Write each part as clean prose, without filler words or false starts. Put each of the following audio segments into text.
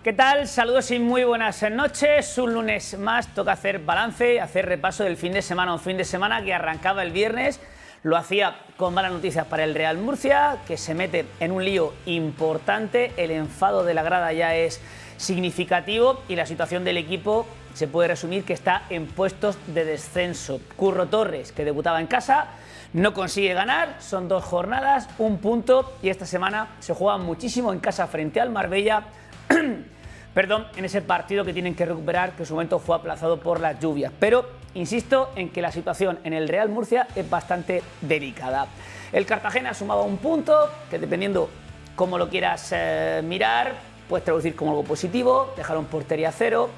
¿Qué tal? Saludos y muy buenas noches. Un lunes más toca hacer balance, hacer repaso del fin de semana. Un fin de semana que arrancaba el viernes. Lo hacía con malas noticias para el Real Murcia, que se mete en un lío importante. El enfado de la grada ya es significativo y la situación del equipo se puede resumir que está en puestos de descenso. Curro Torres, que debutaba en casa, no consigue ganar. Son 2 jornadas, 1 punto, y esta semana se juega muchísimo en casa frente al Marbella. Perdón, en ese partido que tienen que recuperar, que en su momento fue aplazado por las lluvias. Pero insisto en que la situación en el Real Murcia es bastante delicada. El Cartagena ha sumado 1 punto, que dependiendo cómo lo quieras mirar, puedes traducir como algo positivo. Dejaron portería 0.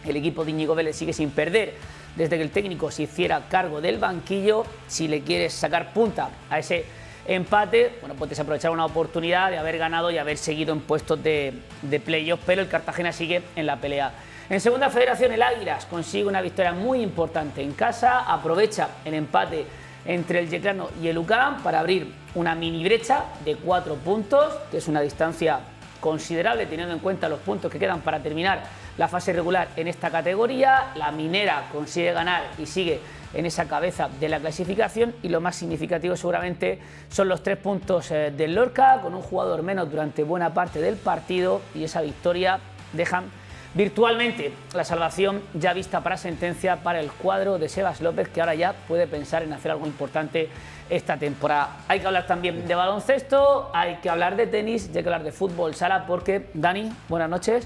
El equipo de Íñigo Vélez sigue sin perder desde que el técnico se hiciera cargo del banquillo. Si le quieres sacar punta a ese empate, bueno, puedes aprovechar una oportunidad de haber ganado y haber seguido en puestos de playoff, pero el Cartagena sigue en la pelea. En segunda federación, el Águilas consigue una victoria muy importante en casa, aprovecha el empate entre el Yeclano y el UCAM para abrir una mini brecha de 4 puntos, que es una distancia considerable teniendo en cuenta los puntos que quedan para terminar la fase regular en esta categoría. La Minera consigue ganar y sigue en esa cabeza de la clasificación, y lo más significativo seguramente son los 3 puntos del Lorca, con un jugador menos durante buena parte del partido, y esa victoria dejan virtualmente la salvación ya vista para sentencia para el cuadro de Sebas López, que ahora ya puede pensar en hacer algo importante esta temporada. Hay que hablar también de baloncesto, hay que hablar de tenis, hay que hablar de fútbol sala, porque Dani, buenas noches.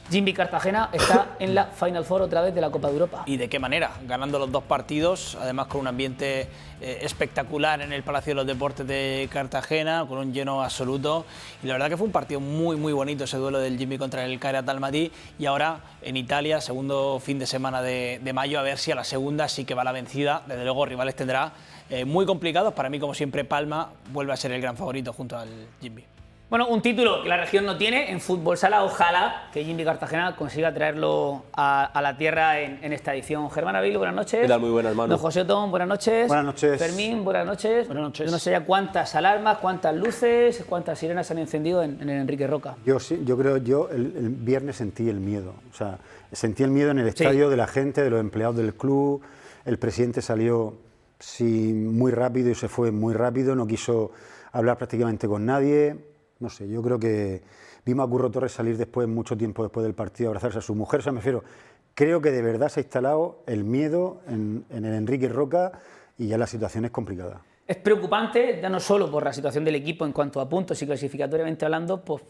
Jimmy Cartagena está en la Final Four otra vez de la Copa de Europa. ¿Y de qué manera? Ganando los 2 partidos, además con un ambiente espectacular en el Palacio de los Deportes de Cartagena, con un lleno absoluto. Y la verdad que fue un partido muy bonito ese duelo del Jimmy contra el Kairat Almaty. Y ahora en Italia, segundo fin de semana de mayo, a ver si a la segunda sí que va la vencida. Desde luego rivales tendrá muy complicados. Para mí, como siempre, Palma vuelve a ser el gran favorito junto al Jimmy. Bueno, un título que la región no tiene en fútbol sala. Ojalá que Jimmy Cartagena consiga traerlo a la tierra en esta edición. Germán Avilio, buenas noches. ¿Qué tal? Muy buenas, Manu. Don José Otón, buenas noches. Buenas noches. Fermín, buenas noches. Buenas noches. Yo no sé ya cuántas alarmas, cuántas luces, cuántas sirenas se han encendido en el Enrique Roca. Yo creo, el viernes sentí el miedo. O sea, sentí el miedo en el estadio, de la gente, de los empleados del club. El presidente salió muy rápido y se fue muy rápido. No quiso hablar prácticamente con nadie. No sé, yo creo que vimos a Curro Torres salir después, mucho tiempo después del partido, abrazarse a su mujer. O sea, me refiero, creo que de verdad se ha instalado el miedo en el Enrique Roca, y ya la situación es complicada. Es preocupante, ya no solo por la situación del equipo en cuanto a puntos y clasificatoriamente hablando, pues,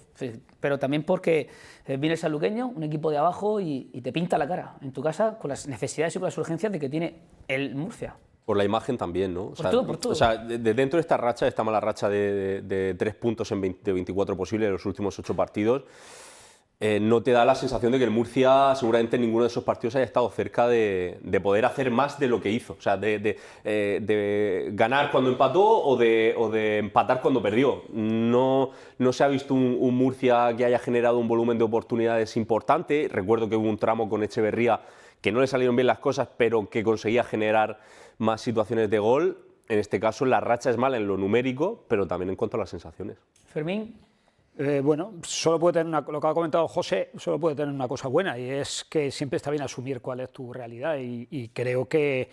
pero también porque viene el sanluqueño, un equipo de abajo, y te pinta la cara en tu casa con las necesidades y con las urgencias de que tiene el Murcia. Por la imagen también, ¿no? Por todo. O sea, dentro de esta racha, esta mala racha de 3 puntos de 24 posibles en los últimos 8 partidos, no te da la sensación de que el Murcia seguramente en ninguno de esos partidos haya estado cerca de poder hacer más de lo que hizo. O sea, de ganar cuando empató o de empatar cuando perdió. No se ha visto un Murcia que haya generado un volumen de oportunidades importante. Recuerdo que hubo un tramo con Echeverría que no le salieron bien las cosas, pero que conseguía generar más situaciones de gol. En este caso la racha es mala en lo numérico, pero también en cuanto a las sensaciones. Fermín. Bueno, solo puede tener lo que ha comentado José, solo puede tener una cosa buena, y es que siempre está bien asumir cuál es tu realidad, y creo que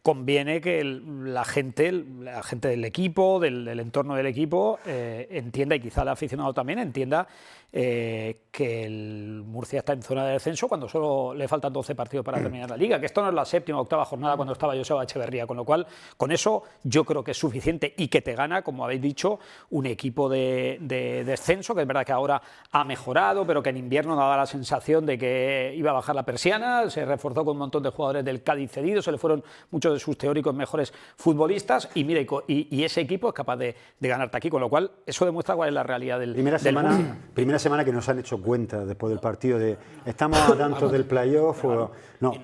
conviene que la gente del equipo, del entorno del equipo, entienda, y quizá el aficionado también entienda, que el Murcia está en zona de descenso cuando solo le faltan 12 partidos para terminar la Liga, que esto no es la 7ª o 8ª jornada cuando estaba Joseba Echeverría, con lo cual con eso yo creo que es suficiente, y que te gana, como habéis dicho, un equipo de descenso, que es verdad que ahora ha mejorado, pero que en invierno daba la sensación de que iba a bajar la persiana. Se reforzó con un montón de jugadores del Cádiz cedidos, se le fueron muchos de sus teóricos mejores futbolistas, y mira, y ese equipo es capaz de ganarte aquí, con lo cual eso demuestra cuál es la realidad del Murcia. Primera semana que nos han hecho cuenta después del partido de estamos a tantos del playoff.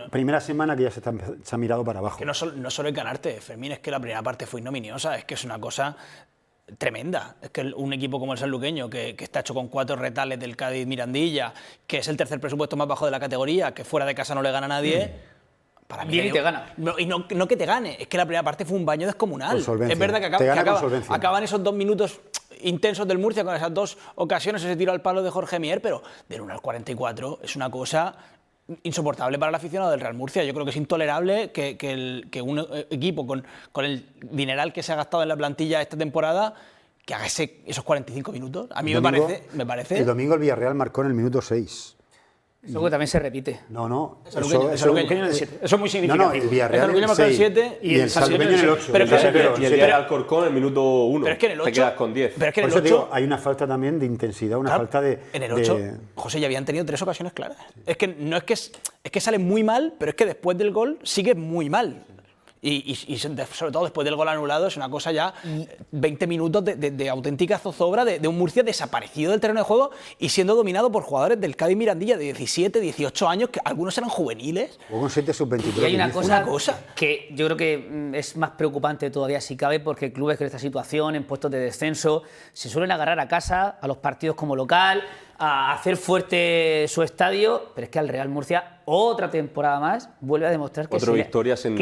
Primera semana que ya se ha mirado para abajo. Que no solo es ganarte, Fermín, es que la primera parte fue ignominiosa, es que es una cosa tremenda. Es que un equipo como el sanluqueño, que está hecho con 4 retales del Cádiz Mirandilla, que es el 3er presupuesto más bajo de la categoría, que fuera de casa no le gana a nadie, para mí... Bien, y te gana. Y no que te gane, es que la primera parte fue un baño descomunal. Es verdad que acaban esos 2 minutos intensos del Murcia con esas 2 ocasiones, ese tiro al palo de Jorge Mier, pero del 1 al 44 es una cosa insoportable para el aficionado del Real Murcia. Yo creo que es intolerable que un equipo con el dineral que se ha gastado en la plantilla esta temporada, que haga esos 45 minutos. A mí me parece... El domingo el Villarreal marcó en el minuto 6. Eso que también se repite. No, Eso es muy significativo. No, el Villarreal el marcó el 7 y el Sanluqueño en el 8. Y el Villarreal Alcorcón en el minuto 1. Pero es que en el 8... Te quedas con 10. Pero es que en Por el eso 8... digo, hay una falta también de intensidad, una falta de... En el 8, José, ya habían tenido 3 ocasiones claras. Es que no es que sale muy mal, pero es que después del gol sigue muy mal. Y sobre todo después del gol anulado es una cosa ya 20 minutos de auténtica zozobra de un Murcia desaparecido del terreno de juego y siendo dominado por jugadores del Cádiz Mirandilla de 17, 18 años, que algunos eran juveniles. O con 7 sub-23. Y hay una cosa que yo creo que es más preocupante todavía si cabe, porque clubes con esta situación, en puestos de descenso, se suelen agarrar a casa, a los partidos como local, a hacer fuerte su estadio, pero es que al Real Murcia otra temporada más vuelve a demostrar que,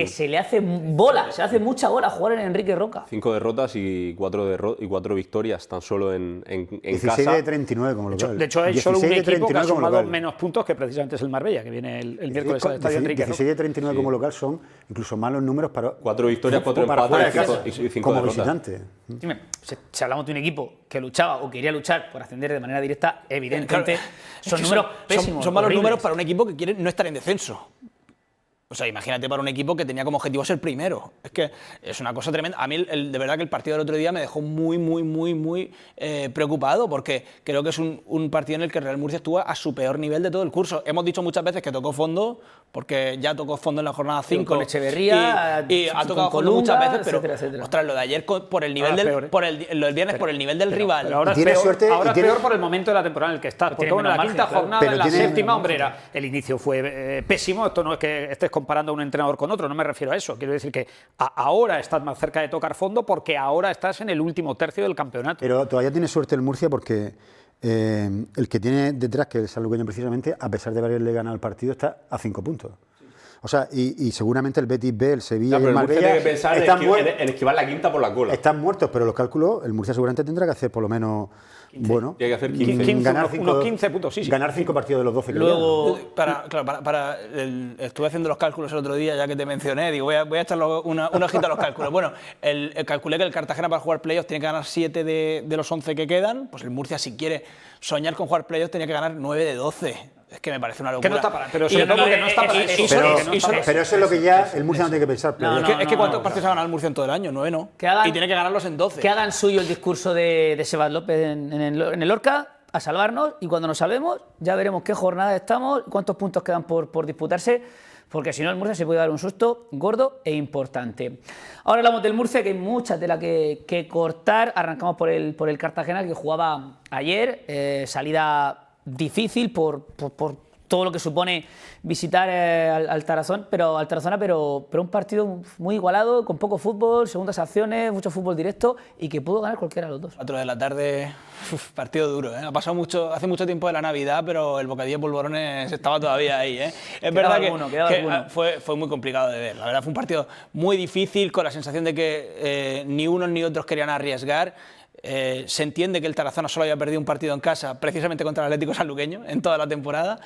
se le hace bola, se hace mucha bola jugar en Enrique Roca. 5 derrotas y 4 victorias tan solo en 16 casa. de 39 como local. De hecho, hay solo un equipo que ha sumado menos puntos, que precisamente es el Marbella, que viene el miércoles al estadio Enrique Roca. 16 de 39 como local son incluso malos números para... 4 victorias, 4 empates y 5 como derrotas. visitante. Dime, si hablamos de un equipo que luchaba o quería luchar por ascender de manera directa, evidentemente son números pésimos. Son malos horribles. números para un equipo que quiere no estar en descenso. O sea, imagínate para un equipo que tenía como objetivo ser primero. Es que es una cosa tremenda. A mí, de verdad, que el partido del otro día me dejó muy preocupado, porque creo que es un partido en el que el Real Murcia estuvo a su peor nivel de todo el curso. Hemos dicho muchas veces que tocó fondo, porque ya tocó fondo en la jornada 5. Con Echeverría, y ha tocado con fondo muchas Colunga, veces, pero etcétera. Ostras, lo de ayer por el nivel lo del viernes por el nivel del rival. Pero ahora es peor por el momento de la temporada en el que estás, porque bueno, la quinta jornada, en la séptima, hombre, el inicio fue pésimo. Esto no es que estés comparando a un entrenador con otro, no me refiero a eso. Quiero decir que ahora estás más cerca de tocar fondo porque ahora estás en el último tercio del campeonato. Pero todavía tiene suerte el Murcia porque el que tiene detrás, que es el Sanluqueño precisamente, a pesar de haberle ganado el partido, está a 5 puntos. O sea, y seguramente el Betis B, el Sevilla y el Marbella tiene que pensar en esquivar la quinta por la cola. Están muertos, pero los cálculos, el Murcia seguramente tendrá que hacer por lo menos... 15. Bueno, tiene que hacer 15. Unos 15 puntos, sí. Ganar 5 partidos de los 12 que Luego, estuve haciendo los cálculos el otro día, ya que te mencioné, digo, voy a echarle una hojita a los cálculos. Bueno, calculé que el Cartagena para jugar playoffs tiene que ganar 7 de los 11 que quedan, pues el Murcia, si quiere soñar con jugar playoffs, tenía que ganar 9 de 12. Es que me parece una locura. Que no está para, pero sobre todo porque no está para eso. Pero eso es lo que ya el Murcia no tiene que pensar. Es que ¿cuántos partidos ha ganado el Murcia en todo el año? 9 no. Y tiene que ganarlos en 12. Que hagan suyo el discurso de Sebas López en el Lorca, a salvarnos, y cuando nos salvemos ya veremos qué jornada estamos, cuántos puntos quedan por disputarse, porque si no el Murcia se puede dar un susto gordo e importante. Ahora hablamos del Murcia, que hay mucha tela que cortar. Arrancamos por el Cartagena, que jugaba ayer, salida difícil por todo lo que supone visitar al Tarazona, pero un partido muy igualado, con poco fútbol, segundas acciones, mucho fútbol directo, y que pudo ganar cualquiera de los dos. 4 de la tarde, partido duro, ¿eh? Ha pasado hace mucho tiempo de la Navidad, pero el bocadillo de polvorones estaba todavía ahí, ¿eh? Es verdad que fue muy complicado de ver. La verdad fue un partido muy difícil, con la sensación de que ni unos ni otros querían arriesgar. Se entiende que el Tarazona solo había perdido un partido en casa, precisamente contra el Atlético Sanluqueño, en toda la temporada,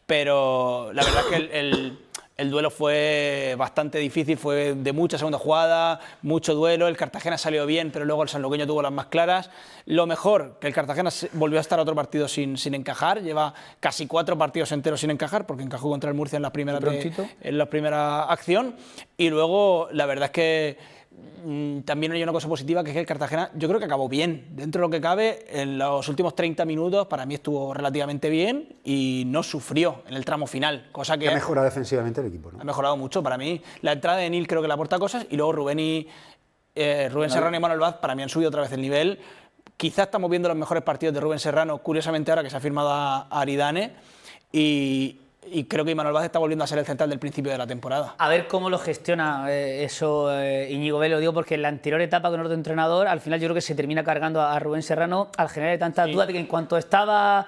pero la verdad es que el duelo fue bastante difícil, fue de mucha segunda jugada, mucho duelo. El Cartagena salió bien, pero luego el Sanluqueño tuvo las más claras. Lo mejor, que el Cartagena volvió a estar otro partido sin encajar, lleva casi 4 partidos enteros sin encajar, porque encajó contra el Murcia en la primera acción, y luego la verdad es que también hay una cosa positiva, que es que el Cartagena, yo creo que acabó bien. Dentro de lo que cabe, en los últimos 30 minutos, para mí estuvo relativamente bien y no sufrió en el tramo final. Cosa que ha mejorado defensivamente el equipo, ¿no? Ha mejorado mucho. Para mí, la entrada de Nil creo que le aporta cosas, y luego Rubén Serrano y Manuel Vaz, para mí han subido otra vez el nivel. Quizás estamos viendo los mejores partidos de Rubén Serrano, curiosamente ahora que se ha firmado a Aridane, y creo que Imanol Vaz está volviendo a ser el central del principio de la temporada. A ver cómo lo gestiona eso Íñigo Vélez, lo digo porque en la anterior etapa con otro entrenador, al final yo creo que se termina cargando a Rubén Serrano al generar tantas dudas de que en cuanto estaba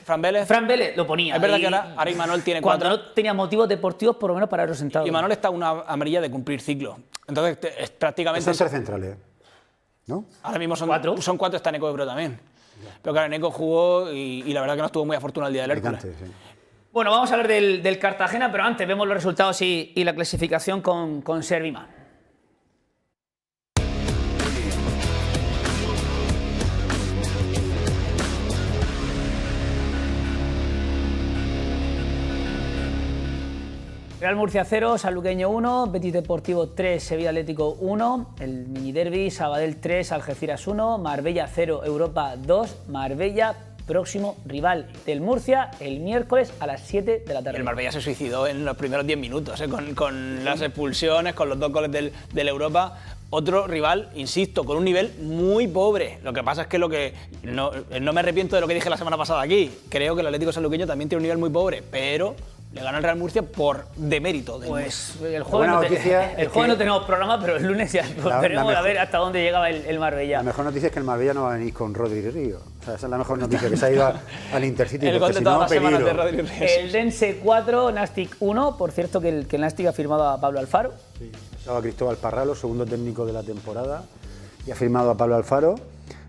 Fran Vélez lo ponía. Es verdad que ahora Imanol tiene 4. Cuando no tenía motivos deportivos, por lo menos para haberlo sentado. Imanol está una amarilla de cumplir ciclo. Entonces, es prácticamente... Es ser central, ¿eh? ¿no? Ahora mismo son cuatro, está Neko de Pro también. Pero claro, Neko jugó y la verdad que no estuvo muy afortunado el día del Hércules. Sí. Bueno, vamos a hablar del Cartagena, pero antes vemos los resultados y la clasificación con Serviman. Real Murcia 0, Sanluqueño 1, Betis Deportivo 3, Sevilla Atlético 1, el mini derbi, Sabadell 3, Algeciras 1, Marbella 0, Europa 2, Marbella próximo rival del Murcia el miércoles a las 7 de la tarde. El Marbella se suicidó en los primeros 10 minutos, con las expulsiones, con los 2 goles del Europa. Otro rival, insisto, con un nivel muy pobre. Lo que pasa es que no me arrepiento de lo que dije la semana pasada aquí. Creo que el Atlético Sanluqueño también tiene un nivel muy pobre, pero le ganó el Real Murcia por demérito. Pues el jueves no tenemos programa, pero el lunes ya veremos a ver hasta dónde llegaba el Marbella. La mejor noticia es que el Marbella no va a venir con Rodri Río. O sea, esa es la mejor noticia, que se ha ido al Intercity. El gol de todas las semanas de Rodri Río. El Dense 4, Nastic 1. Por cierto, que el Nastic ha firmado a Pablo Alfaro. Sí, estaba Cristóbal Parralo, segundo técnico de la temporada, y ha firmado a Pablo Alfaro.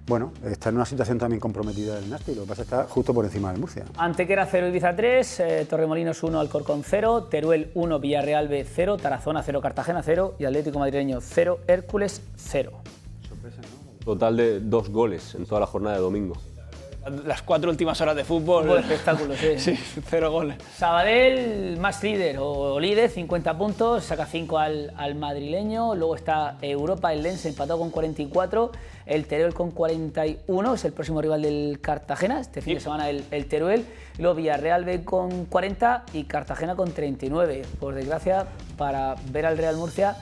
Bueno, está en una situación también comprometida el Nastic, lo que pasa es que está justo por encima del Murcia. Antequera 0, Ibiza 3, Torremolinos 1, Alcorcón 0, Teruel 1, Villarreal B 0, Tarazona 0, Cartagena 0 y Atlético Madrileño 0, Hércules 0. Sorpresa, ¿no? Total de 2 goles en toda la jornada de domingo. Las 4 últimas horas de fútbol. Un espectáculo, sí. Sí, 0 goles. Sabadell, más líder o líder, 50 puntos, saca 5 al madrileño. Luego está Europa, el Lens empatado con 44, el Teruel con 41, es el próximo rival del Cartagena. Este fin de semana el Teruel. Y luego Villarreal B con 40 y Cartagena con 39. Por desgracia, para ver al Real Murcia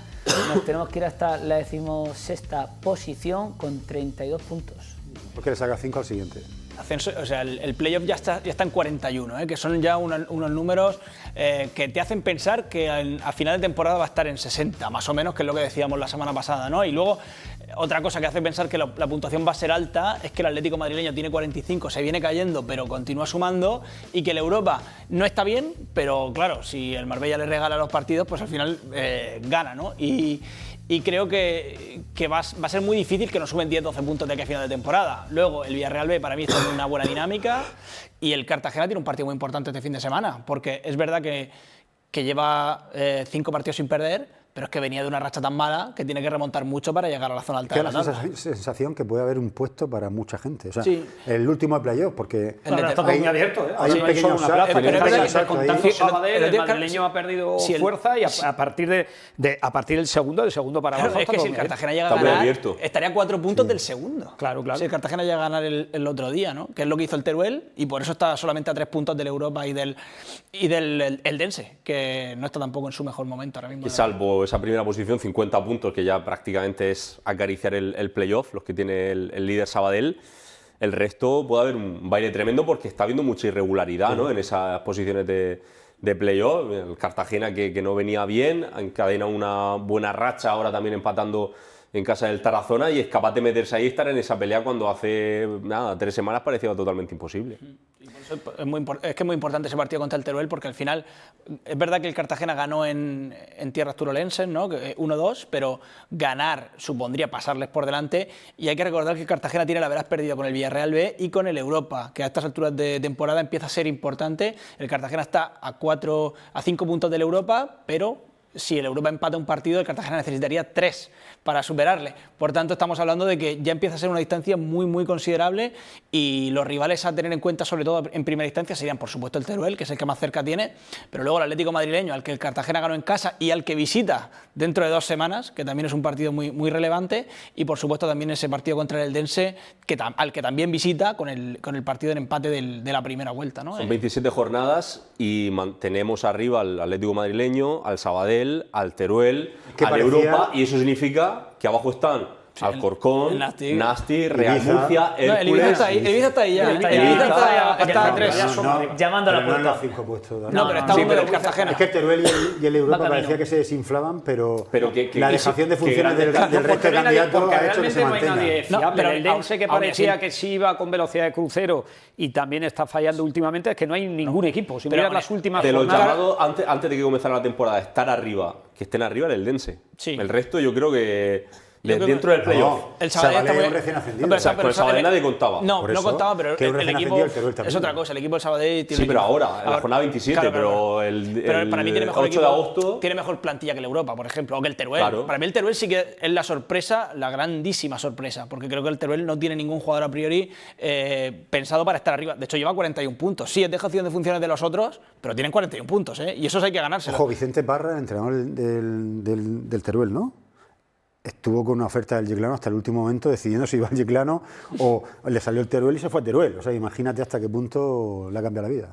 nos tenemos que ir hasta la 16ª posición con 32 puntos. Porque le saca 5 al siguiente. Ascenso, o sea, el playoff ya está en 41, que son ya unos números que te hacen pensar que a final de temporada va a estar en 60, más o menos, que es lo que decíamos la semana pasada, ¿no? Y luego, otra cosa que hace pensar que la puntuación va a ser alta es que el Atlético madrileño tiene 45, se viene cayendo, pero continúa sumando, y que el Europa no está bien, pero claro, si el Marbella le regala los partidos, pues al final gana, ¿no? Y creo que va a ser muy difícil que nos suben 10-12 puntos de aquí a final de temporada. Luego, el Villarreal B para mí está en una buena dinámica y el Cartagena tiene un partido muy importante este fin de semana, porque es verdad que lleva 5 partidos sin perder, pero es que venía de una racha tan mala que tiene que remontar mucho para llegar a la zona alta de la tabla. La sensación que puede haber un puesto para mucha gente. O sea, sí. El último de playoff, porque está muy abierto. Hay un pequeño salto. El madrileño ha perdido fuerza y a partir del segundo para abajo. Es que si el Cartagena llega a ganar, estaría a 4 puntos del segundo. Claro. Si el Cartagena llega a ganar el otro día, ¿no? Que es lo que hizo el Teruel, y por eso está solamente a 3 puntos del Europa y del Dense, que no está tampoco en su mejor momento ahora mismo. Y salvo esa primera posición, 50 puntos, que ya prácticamente es acariciar el playoff, los que tiene el líder Sabadell, el resto puede haber un baile tremendo porque está habiendo mucha irregularidad, ¿no? En esas posiciones de playoff. El Cartagena que no venía bien, encadena una buena racha, ahora también empatando en casa del Tarazona, y es capaz de meterse ahí y estar en esa pelea cuando hace 3 semanas parecía totalmente imposible. Y por eso es que es muy importante ese partido contra el Teruel, porque al final es verdad que el Cartagena ganó en tierras turolenses, ¿no? 1-2, pero ganar supondría pasarles por delante, y hay que recordar que el Cartagena tiene la veraz perdido con el Villarreal B y con el Europa, que a estas alturas de temporada empieza a ser importante. El Cartagena está a 5 puntos del Europa, pero si el Europa empata un partido, el Cartagena necesitaría 3 para superarle. Por tanto, estamos hablando de que ya empieza a ser una distancia muy, muy considerable, y los rivales a tener en cuenta, sobre todo en primera instancia, serían, por supuesto, el Teruel, que es el que más cerca tiene, pero luego el Atlético madrileño, al que el Cartagena ganó en casa y al que visita dentro de 2 semanas, que también es un partido muy, muy relevante, y por supuesto también ese partido contra el Dense, al que también visita con el partido en empate de la primera vuelta, ¿no? Son 27 jornadas y mantenemos arriba al Atlético madrileño, al Sabadell, al Teruel, al Europa, y eso significa que abajo están Alcorcón, Nastic, Real Murcia, Hércules. El Ibiza está ahí ya. El Ibiza está a 3. Llamando a la puerta. No, 5 puestos. No, pero está uno del Cartagena. Es que el Teruel y el Europa parecía que se desinflaban, pero la dejación de funciones del resto de candidatos ha hecho que se mantenga. Pero el Dense, que parecía que sí iba con velocidad de crucero y también está fallando últimamente, es que no hay ningún equipo. Si miras las últimas de los jornadas, llamados, antes de que comenzara la temporada, estar arriba, que estén arriba el Dense. Sí. El resto yo creo que Dentro del playoff. El Sabadell está muy recién ascendido. O sea, con el Sabadell nadie contaba. No contaba, pero el equipo es otra cosa. El equipo del Sabadell tiene. Sí, pero ahora, en la jornada 27, claro, pero el para mí tiene mejor 8 equipo, de agosto. Tiene mejor plantilla que el Europa, por ejemplo, o que el Teruel. Claro. Para mí el Teruel sí que es la sorpresa, la grandísima sorpresa, porque creo que el Teruel no tiene ningún jugador a priori pensado para estar arriba. De hecho, lleva 41 puntos. Sí, es dejación de funciones de los otros, pero tienen 41 puntos, ¿eh? Y esos hay que ganárselo. Ojo, Vicente Parra, el entrenador del Teruel, ¿no? Estuvo con una oferta del Yeclano hasta el último momento decidiendo si iba al Yeclano o le salió el Teruel y se fue al Teruel. O sea, imagínate hasta qué punto le ha cambiado la vida.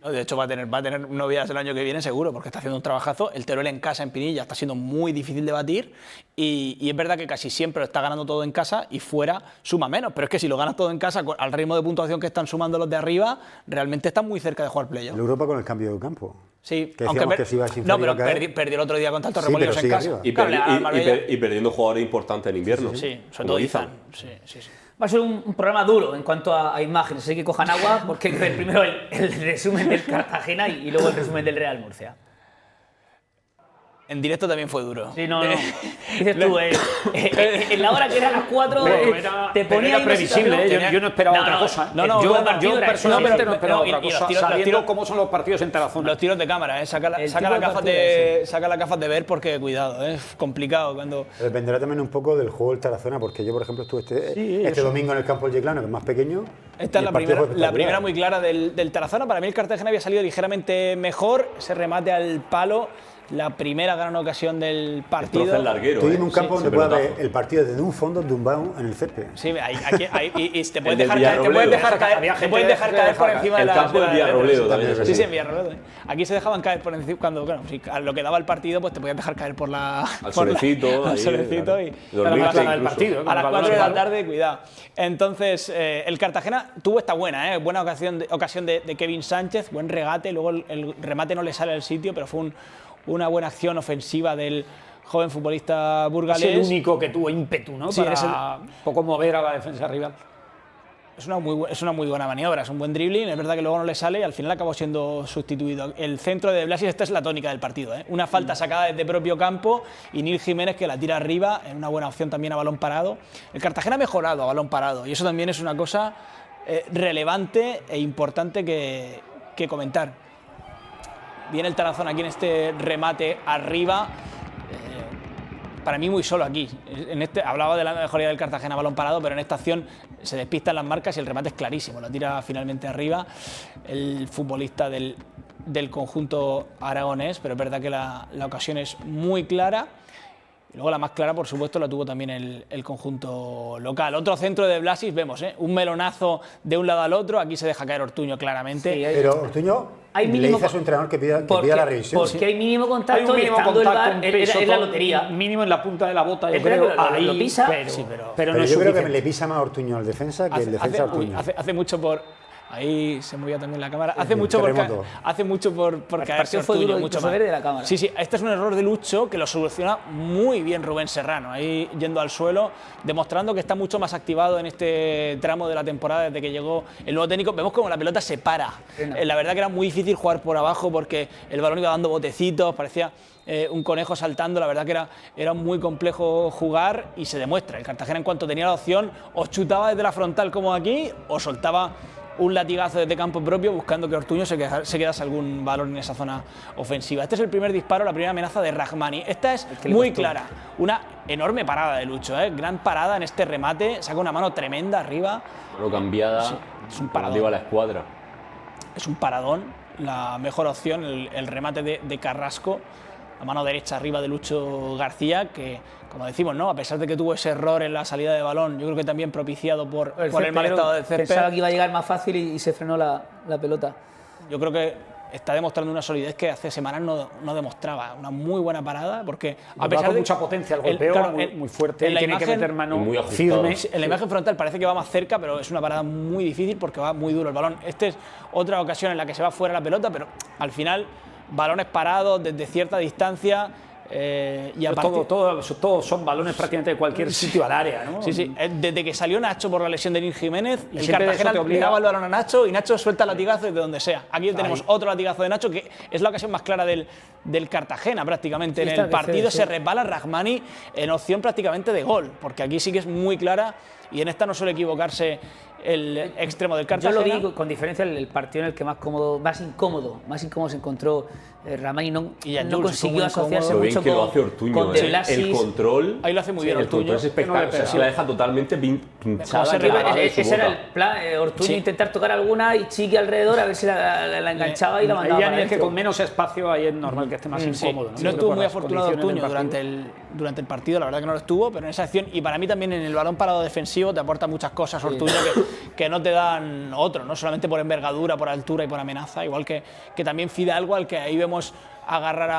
No, de hecho, va a tener novedades el año que viene seguro, porque está haciendo un trabajazo. El Teruel en casa, en Pinilla, está siendo muy difícil de batir y es verdad que casi siempre lo está ganando todo en casa y fuera suma menos. Pero es que si lo ganas todo en casa, al ritmo de puntuación que están sumando los de arriba, realmente están muy cerca de jugar playoff. El Europa con el cambio de campo. Sí, que aunque que se iba no, pero perdió el otro día contra el Torremolinos en casa. Y perdiendo jugadores importantes en invierno. Sí, sobre todo Izan. Sí. Va a ser un programa duro en cuanto a imágenes, así que cojan agua, porque primero el resumen del Cartagena y luego el resumen del Real Murcia. En directo también fue duro. Sí, no. Dices tú, en la hora que era las 4, te ponía era previsible, yo no esperaba otra cosa. Yo personalmente no esperaba otra cosa, sabiendo cómo son los partidos en Tarazona. Los tiros de cámara, saca las gafas de ver porque, cuidado, es complicado cuando... Dependerá también un poco del juego del Tarazona, porque yo, por ejemplo, estuve este domingo en el campo del Yeclano, que es más pequeño. Esta es la primera muy clara del Tarazona. Para mí el Cartagena había salido ligeramente mejor, ese remate al palo. La primera gran ocasión del partido. Tú dime un campo donde pueda ver el partido desde un fondo tumbado en el césped. Sí, y te puedes dejar caer por encima de la... El campo del Villarrobledo también. Sí, en Villarrobledo. Aquí se dejaban caer por encima cuando, a lo que daba el partido, pues te podías dejar caer por la... Al solecito. Al solecito y... al partido. A las 4 de la tarde, cuidado. Entonces, el Cartagena tuvo esta buena ocasión de Kevin Sánchez, buen regate, luego el remate no le sale al sitio, pero fue una buena acción ofensiva del joven futbolista burgalés. Es el único que tuvo ímpetu, ¿no? Sí, para poco mover a la defensa rival. Es una muy buena maniobra, es un buen dribbling, es verdad que luego no le sale y al final acabó siendo sustituido. El centro de Blasis, esta es la tónica del partido, ¿eh? Una falta sacada desde propio campo y Nil Jiménez que la tira arriba, en una buena opción también a balón parado. El Cartagena ha mejorado a balón parado y eso también es una cosa relevante e importante que comentar. Viene el Tarazona aquí en este remate arriba, para mí muy solo aquí. Hablaba de la mejoría del Cartagena balón parado, pero en esta acción se despistan las marcas y el remate es clarísimo. La tira finalmente arriba el futbolista del conjunto aragonés, pero es verdad que la ocasión es muy clara. Y luego la más clara, por supuesto, la tuvo también el conjunto local. Otro centro de Blasis, vemos, un melonazo de un lado al otro. Aquí se deja caer Ortuño claramente. Sí, pero Ortuño le dice a su entrenador que pida la revisión. Porque hay mínimo contacto y estando el VAR es la lotería. Mínimo en la punta de la bota, yo creo. Ahí lo pisa, pero yo creo que le pisa más a Ortuño al defensa que el defensa a Ortuño. Hace mucho por... Ahí se movía también la cámara. Hace mucho por caerse Ortuño, mucho más. De la cámara. Sí, este es un error de Lucho que lo soluciona muy bien Rubén Serrano, ahí yendo al suelo, demostrando que está mucho más activado en este tramo de la temporada desde que llegó el nuevo técnico. Vemos como la pelota se para. La verdad que era muy difícil jugar por abajo porque el balón iba dando botecitos, parecía un conejo saltando. La verdad que era muy complejo jugar y se demuestra. El Cartagena, en cuanto tenía la opción, o chutaba desde la frontal como aquí o soltaba un latigazo desde campo propio buscando que Ortuño se quedase algún balón en esa zona ofensiva. Este es el primer disparo, la primera amenaza de Rahmani. Esta es muy clara, una enorme parada de Lucho, gran parada en este remate, saca una mano tremenda arriba. Mano cambiada, sí, es un paradón. Arriba a la escuadra. Es un paradón, la mejor opción, el remate de Carrasco, la mano derecha arriba de Lucho García, que, como decimos, ¿no? A pesar de que tuvo ese error en la salida de balón, yo creo que también propiciado por el mal estado del césped. Pensaba que iba a llegar más fácil y se frenó la pelota. Yo creo que está demostrando una solidez que hace semanas no demostraba. Una muy buena parada, porque a pesar de mucha potencia, el golpeo muy fuerte, tiene imagen, que meter mano muy firme. En la imagen frontal parece que va más cerca, pero es una parada muy difícil porque va muy duro el balón. Esta es otra ocasión en la que se va fuera la pelota, pero al final balones parados desde cierta distancia y aparte, todos son balones prácticamente de cualquier sitio al área, ¿no? Sí, desde que salió Nacho por la lesión de Nil Jiménez, el siempre Cartagena eso te le daba el balón a Nacho y Nacho suelta latigazo de donde sea. Aquí tenemos otro latigazo de Nacho, que es la ocasión más clara del Cartagena prácticamente. En el partido se resbala Rahmani en opción prácticamente de gol, porque aquí sí que es muy clara y en esta no suele equivocarse el extremo del Cartagena. Yo lo vi con diferencia el partido en el que más incómodo se encontró Rahmani, no consiguió asociarse mucho que lo hace Ortuño, con De Blasis. El control, ahí lo hace muy bien el control es espectacular, o sea, se la deja totalmente pinchada. Ese era el plan, Ortuño intentar tocar alguna y Chiqui alrededor a ver si la enganchaba y la mandaba. Ya ni es que con menos espacio ahí es normal que esté más incómodo. No estuvo muy afortunado Ortuño durante el partido, la verdad que no lo estuvo, pero en esa acción, y para mí también en el balón parado defensivo te aporta muchas cosas Ortuño que no te dan otro, no solamente por envergadura, por altura y por amenaza, igual que también Fidalgo, al que ahí vemos agarrar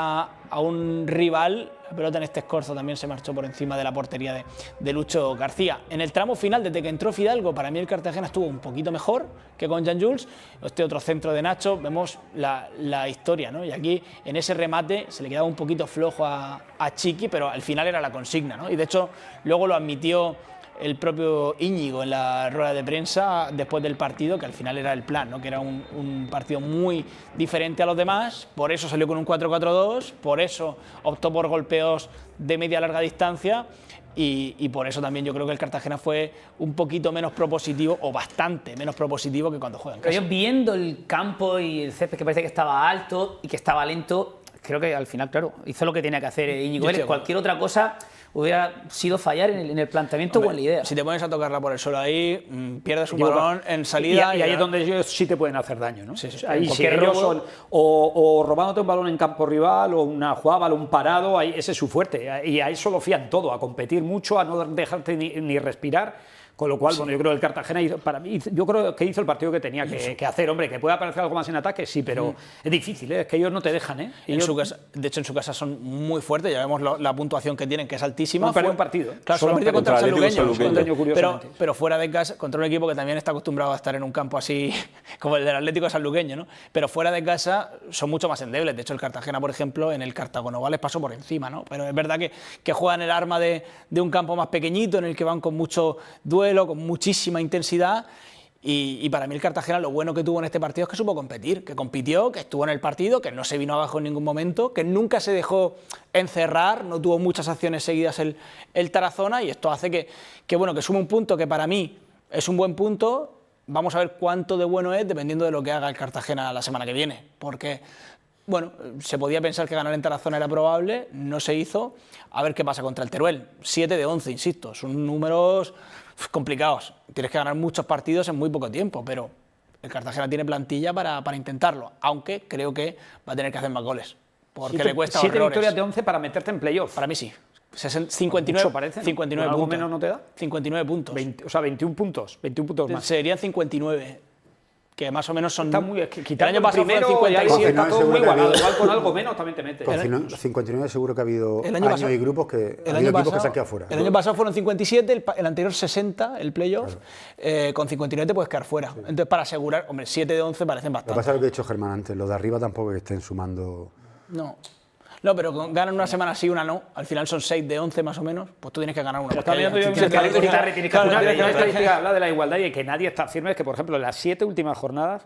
a un rival. La pelota en este escorzo también se marchó por encima de la portería de Lucho García. En el tramo final, desde que entró Fidalgo, para mí el Cartagena estuvo un poquito mejor que con Jan Jules. Este otro centro de Nacho, vemos la historia, ¿no? Y aquí en ese remate se le quedaba un poquito flojo a Chiqui, pero al final era la consigna, ¿no? Y de hecho luego lo admitió el propio Íñigo en la rueda de prensa después del partido, que al final era el plan, ¿no? Que era un partido muy diferente a los demás, por eso salió con un 4-4-2, por eso optó por golpeos de media a larga distancia y por eso también yo creo que el Cartagena fue un poquito menos propositivo, o bastante menos propositivo, que cuando juega en casa. Pero yo viendo el campo y el césped, que parece que estaba alto y que estaba lento, creo que al final, claro, hizo lo que tenía que hacer Íñigo Vélez. Cualquier otra cosa hubiera sido fallar en el planteamiento o en la idea. Si te pones a tocarla por el suelo ahí, pierdes un balón en salida. Y ahí es donde ellos sí te pueden hacer daño, ¿no? Sí. Ahí sí, ellos son o robándote un balón en campo rival o una jugada, balón parado, ahí, ese es su fuerte. Y a eso lo fían todo, a competir mucho, a no dejarte ni respirar. Con lo cual, bueno, yo creo que el Cartagena hizo, para mí, yo creo que hizo el partido que tenía que hacer. Hombre, que puede aparecer algo más en ataque, sí, pero es difícil, es que ellos no te dejan, ¿eh? De hecho, en su casa son muy fuertes, ya vemos la puntuación que tienen, que es altísima. No perdió un partido. Claro, solo perdió contra el Sanluqueño. Pero pero fuera de casa, contra un equipo que también está acostumbrado a estar en un campo así, como el del Atlético Sanluqueño, ¿no? Pero fuera de casa son mucho más endebles. De hecho, el Cartagena, por ejemplo, en el Cartagonova les pasó por encima, ¿no? Pero es verdad que juegan el arma de un campo más pequeñito, en el que van con mucho duelo, con muchísima intensidad, y para mí el Cartagena lo bueno que tuvo en este partido es que supo competir, que compitió, que estuvo en el partido, que no se vino abajo en ningún momento, que nunca se dejó encerrar, no tuvo muchas acciones seguidas el Tarazona, y esto hace que suma un punto que para mí es un buen punto. Vamos a ver cuánto de bueno es dependiendo de lo que haga el Cartagena la semana que viene, porque bueno, se podía pensar que ganar en Tarazona era probable, no se hizo. A ver qué pasa contra el Teruel. 7 de 11, insisto, son números complicados. Tienes que ganar muchos partidos en muy poco tiempo, pero el Cartagena tiene plantilla para intentarlo, aunque creo que va a tener que hacer más goles, porque le cuesta 7 horrores. victorias de 11 para meterte en playoff. Para mí sí. 59 parece, ¿no? 59 ¿Algo puntos. menos no te da? 59 puntos. 20, o sea, 21 puntos más. Serían 59. Que más o menos son. Está muy. El año pasado fueron 57. Está todo muy igualado. Igual con algo menos también te metes. Con 59 seguro que ha habido años y grupos que ha habido equipos que se han quedado fuera. El año pasado fueron 57, el anterior 60, el playoff. Claro. Con 59 te puedes quedar fuera. Sí. Entonces, para asegurar, hombre, 7 de 11 parecen bastante. Lo que pasa es lo que ha dicho Germán antes, los de arriba tampoco que estén sumando. No, pero ganan una semana sí, una no. Al final son 6 de 11 más o menos. Pues tú tienes que ganar una. Está viendo yo una estadística habla de la igualdad y que nadie está firme. Es que, por ejemplo, en las 7 últimas jornadas,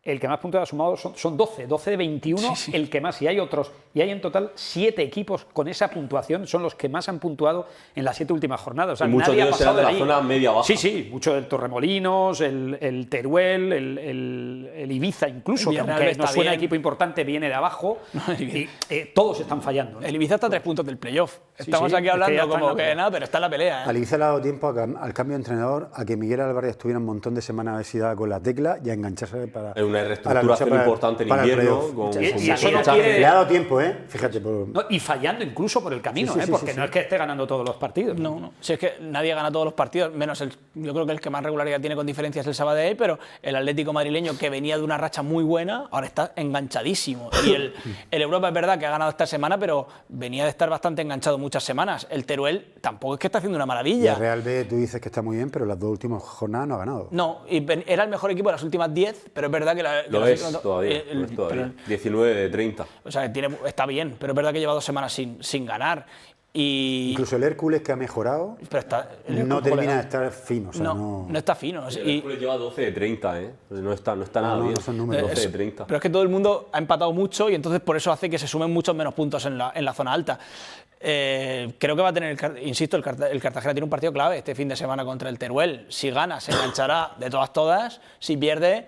el que más puntos ha sumado son 12 de 21, el que más, y hay otros, y hay en total 7 equipos con esa puntuación, son los que más han puntuado en las 7 últimas jornadas. O sea, muchos de ellos serán de la zona media-baja. Sí, mucho del Torremolinos, el Teruel, el Ibiza incluso, que aunque no suena equipo importante, viene de abajo, y todos están fallando, ¿no? El Ibiza está a 3 puntos del playoff. Estamos aquí hablando como que nada, pero está en la pelea, ¿eh? Al Ibiza le ha dado tiempo al cambio de entrenador, a que Miguel Álvarez estuviera un montón de semanas a ver si daba con la tecla y a engancharse para... Una reestructuración importante en invierno. Y eso no quiere... Le ha dado tiempo, fíjate. Y fallando incluso por el camino, porque no es que esté ganando todos los partidos. No. Si es que nadie gana todos los partidos, menos yo creo que el que más regularidad tiene con diferencia es el Sabadell, pero el Atlético madrileño, que venía de una racha muy buena, ahora está enganchadísimo. Y el Europa es verdad que ha ganado esta semana, pero venía de estar bastante enganchado muchas semanas. El Teruel tampoco es que está haciendo una maravilla. El Real B, tú dices que está muy bien, pero las 2 últimas jornadas no ha ganado. No, y era el mejor equipo de las últimas 10, pero es verdad que Lo es todavía. 19 de 30. O sea, está bien, pero es verdad que lleva 2 semanas sin ganar. Incluso el Hércules, que ha mejorado, no termina de estar fino. O sea, no está fino. El Hércules lleva 12 de 30, ¿eh? No está nada bien. No son números. 12 de 30. Pero es que todo el mundo ha empatado mucho y entonces por eso hace que se sumen muchos menos puntos en la zona alta. Creo que va a tener, insisto, el Cartagena tiene un partido clave este fin de semana contra el Teruel. Si gana, se enganchará de todas. Si pierde,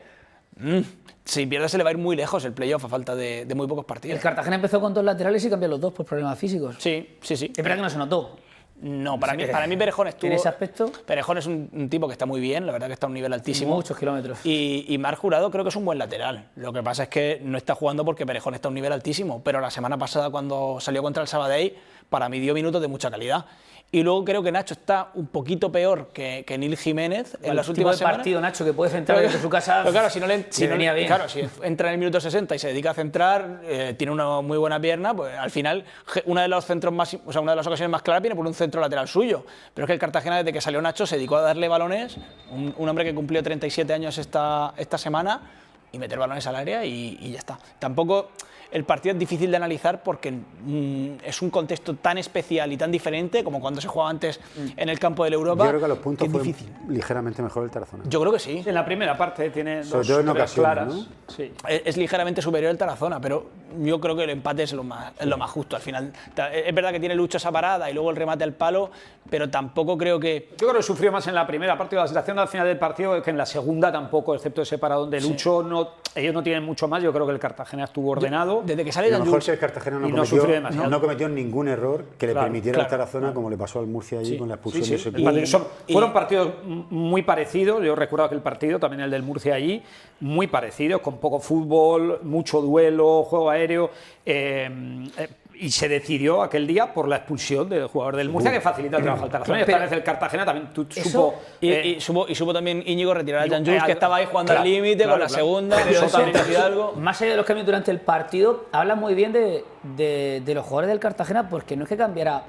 se le va a ir muy lejos el playoff a falta de muy pocos partidos. El Cartagena empezó con 2 laterales y cambió los 2 por problemas físicos. Sí. Es verdad que no se notó. No, para mí Perejón estuvo... ¿En ese aspecto? Perejón es un tipo que está muy bien, la verdad que está a un nivel altísimo. Muchos kilómetros. Y Marc Jurado creo que es un buen lateral. Lo que pasa es que no está jugando porque Perejón está a un nivel altísimo, pero la semana pasada cuando salió contra el Sabadell, para mí dio minutos de mucha calidad. Y luego creo que Nacho está un poquito peor que Nil Jiménez en las últimas semanas. Partido, Nacho, que puede centrar desde su casa. Pero claro, si entra en el minuto 60 y se dedica a centrar, tiene una muy buena pierna, pues al final una de las ocasiones más claras viene por un centro lateral suyo. Pero es que el Cartagena, desde que salió Nacho, se dedicó a darle balones, un hombre que cumplió 37 años esta semana, y meter balones al área y ya está. Tampoco... El partido es difícil de analizar porque es un contexto tan especial y tan diferente como cuando se jugaba antes en el campo del Europa. Yo creo que a los puntos fue ligeramente mejor el Tarazona. Yo creo que sí. En la primera parte tiene sobre todo en ocasiones, claras. ¿no? Sí. Es ligeramente superior el Tarazona, pero yo creo que el empate es lo más justo al final. Es verdad que tiene Lucho esa parada y luego el remate al palo, pero tampoco creo que... Yo creo que sufrió más en la primera parte, la sensación al final del partido es que en la segunda tampoco, excepto ese paradón de Lucho, ellos no tienen mucho más. Yo creo que el Cartagena estuvo ordenado. Desde que sale a lo mejor si el Cartagena no cometió ningún error que le permitiera al Tarazona, como le pasó al Murcia allí con la expulsión de ese equipo. Fueron partidos muy parecidos. Yo recuerdo aquel partido, también el del Murcia allí, muy parecidos, con poco fútbol, mucho duelo, juego aéreo. Y se decidió aquel día por la expulsión del jugador del Murcia, que facilita el trabajo al Tarazona. Y esta vez el Cartagena también supo también Íñigo retirar a Jan Jules, que estaba ahí jugando al límite con la segunda. Más allá de los cambios durante el partido, habla muy bien de los jugadores del Cartagena, porque no es que cambiara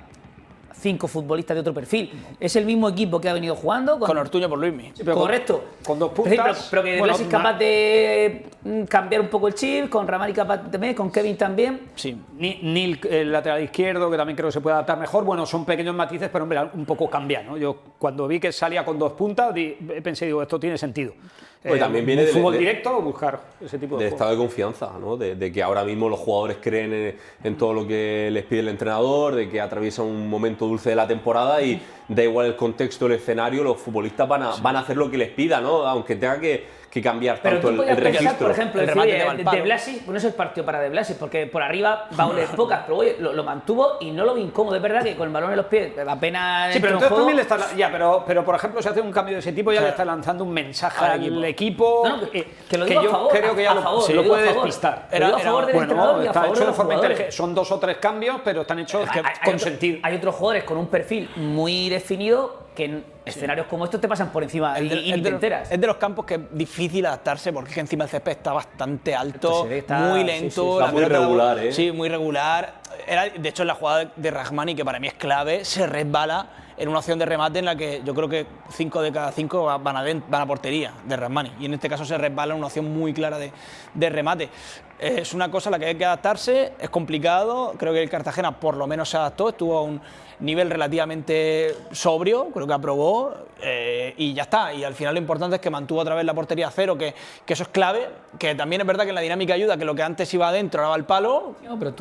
5 futbolistas de otro perfil. Es el mismo equipo que ha venido jugando. Con Ortuño por Luismi. Correcto. Con 2 puntas. Pero que De Blas es capaz de cambiar un poco el chip, con Ramari capaz también, con Kevin también. Sí. Nil, el lateral izquierdo, que también creo que se puede adaptar mejor. Bueno, son pequeños matices, pero hombre, un poco cambia, ¿no? Yo cuando vi que salía con 2 puntas, pensé, digo, esto tiene sentido. Pues también viene del fútbol directo o buscar ese tipo de estado de confianza, ¿no? De que ahora mismo los jugadores creen en todo lo que les pide el entrenador, de que atraviesa un momento dulce de la temporada y da igual el contexto, el escenario, los futbolistas van a hacer lo que les pida, ¿no? Aunque tenga que cambiar tanto el registro. Por ejemplo, el remate de Blasi, no es el partido para De Blasi, porque por arriba va a oler pocas, pero oye, lo mantuvo y no lo vi incómodo. Es verdad que con el balón en los pies apenas. Sí, pero entonces también le está. Pero por ejemplo, si hace un cambio de ese tipo, ya le está lanzando un mensaje al equipo. Que lo digo a favor. Creo que ya lo puede despistar. Pero a favor del entrenador y a favor hecho de de los forma jugadores. inteligente. Son 2 o 3 cambios, pero están hechos con sentido. Hay otros jugadores con un perfil muy definido que en escenarios como estos te pasan por encima y te enteras. Es de los campos que es difícil adaptarse porque es que encima el césped está bastante alto, muy lento. Está muy regular, ¿eh? Sí, muy regular. De hecho, en la jugada de Rahmani, que para mí es clave, se resbala en una opción de remate en la que yo creo que 5 de cada 5 van a portería de Rahmani. Y en este caso se resbala en una opción muy clara de remate. Es una cosa a la que hay que adaptarse, es complicado. Creo que el Cartagena por lo menos se adaptó, estuvo a un nivel relativamente sobrio, creo que aprobó y ya está. Y al final lo importante es que mantuvo otra vez la portería a 0, que eso es clave, que también es verdad que en la dinámica ayuda, que lo que antes iba adentro ahora va al palo. No, pero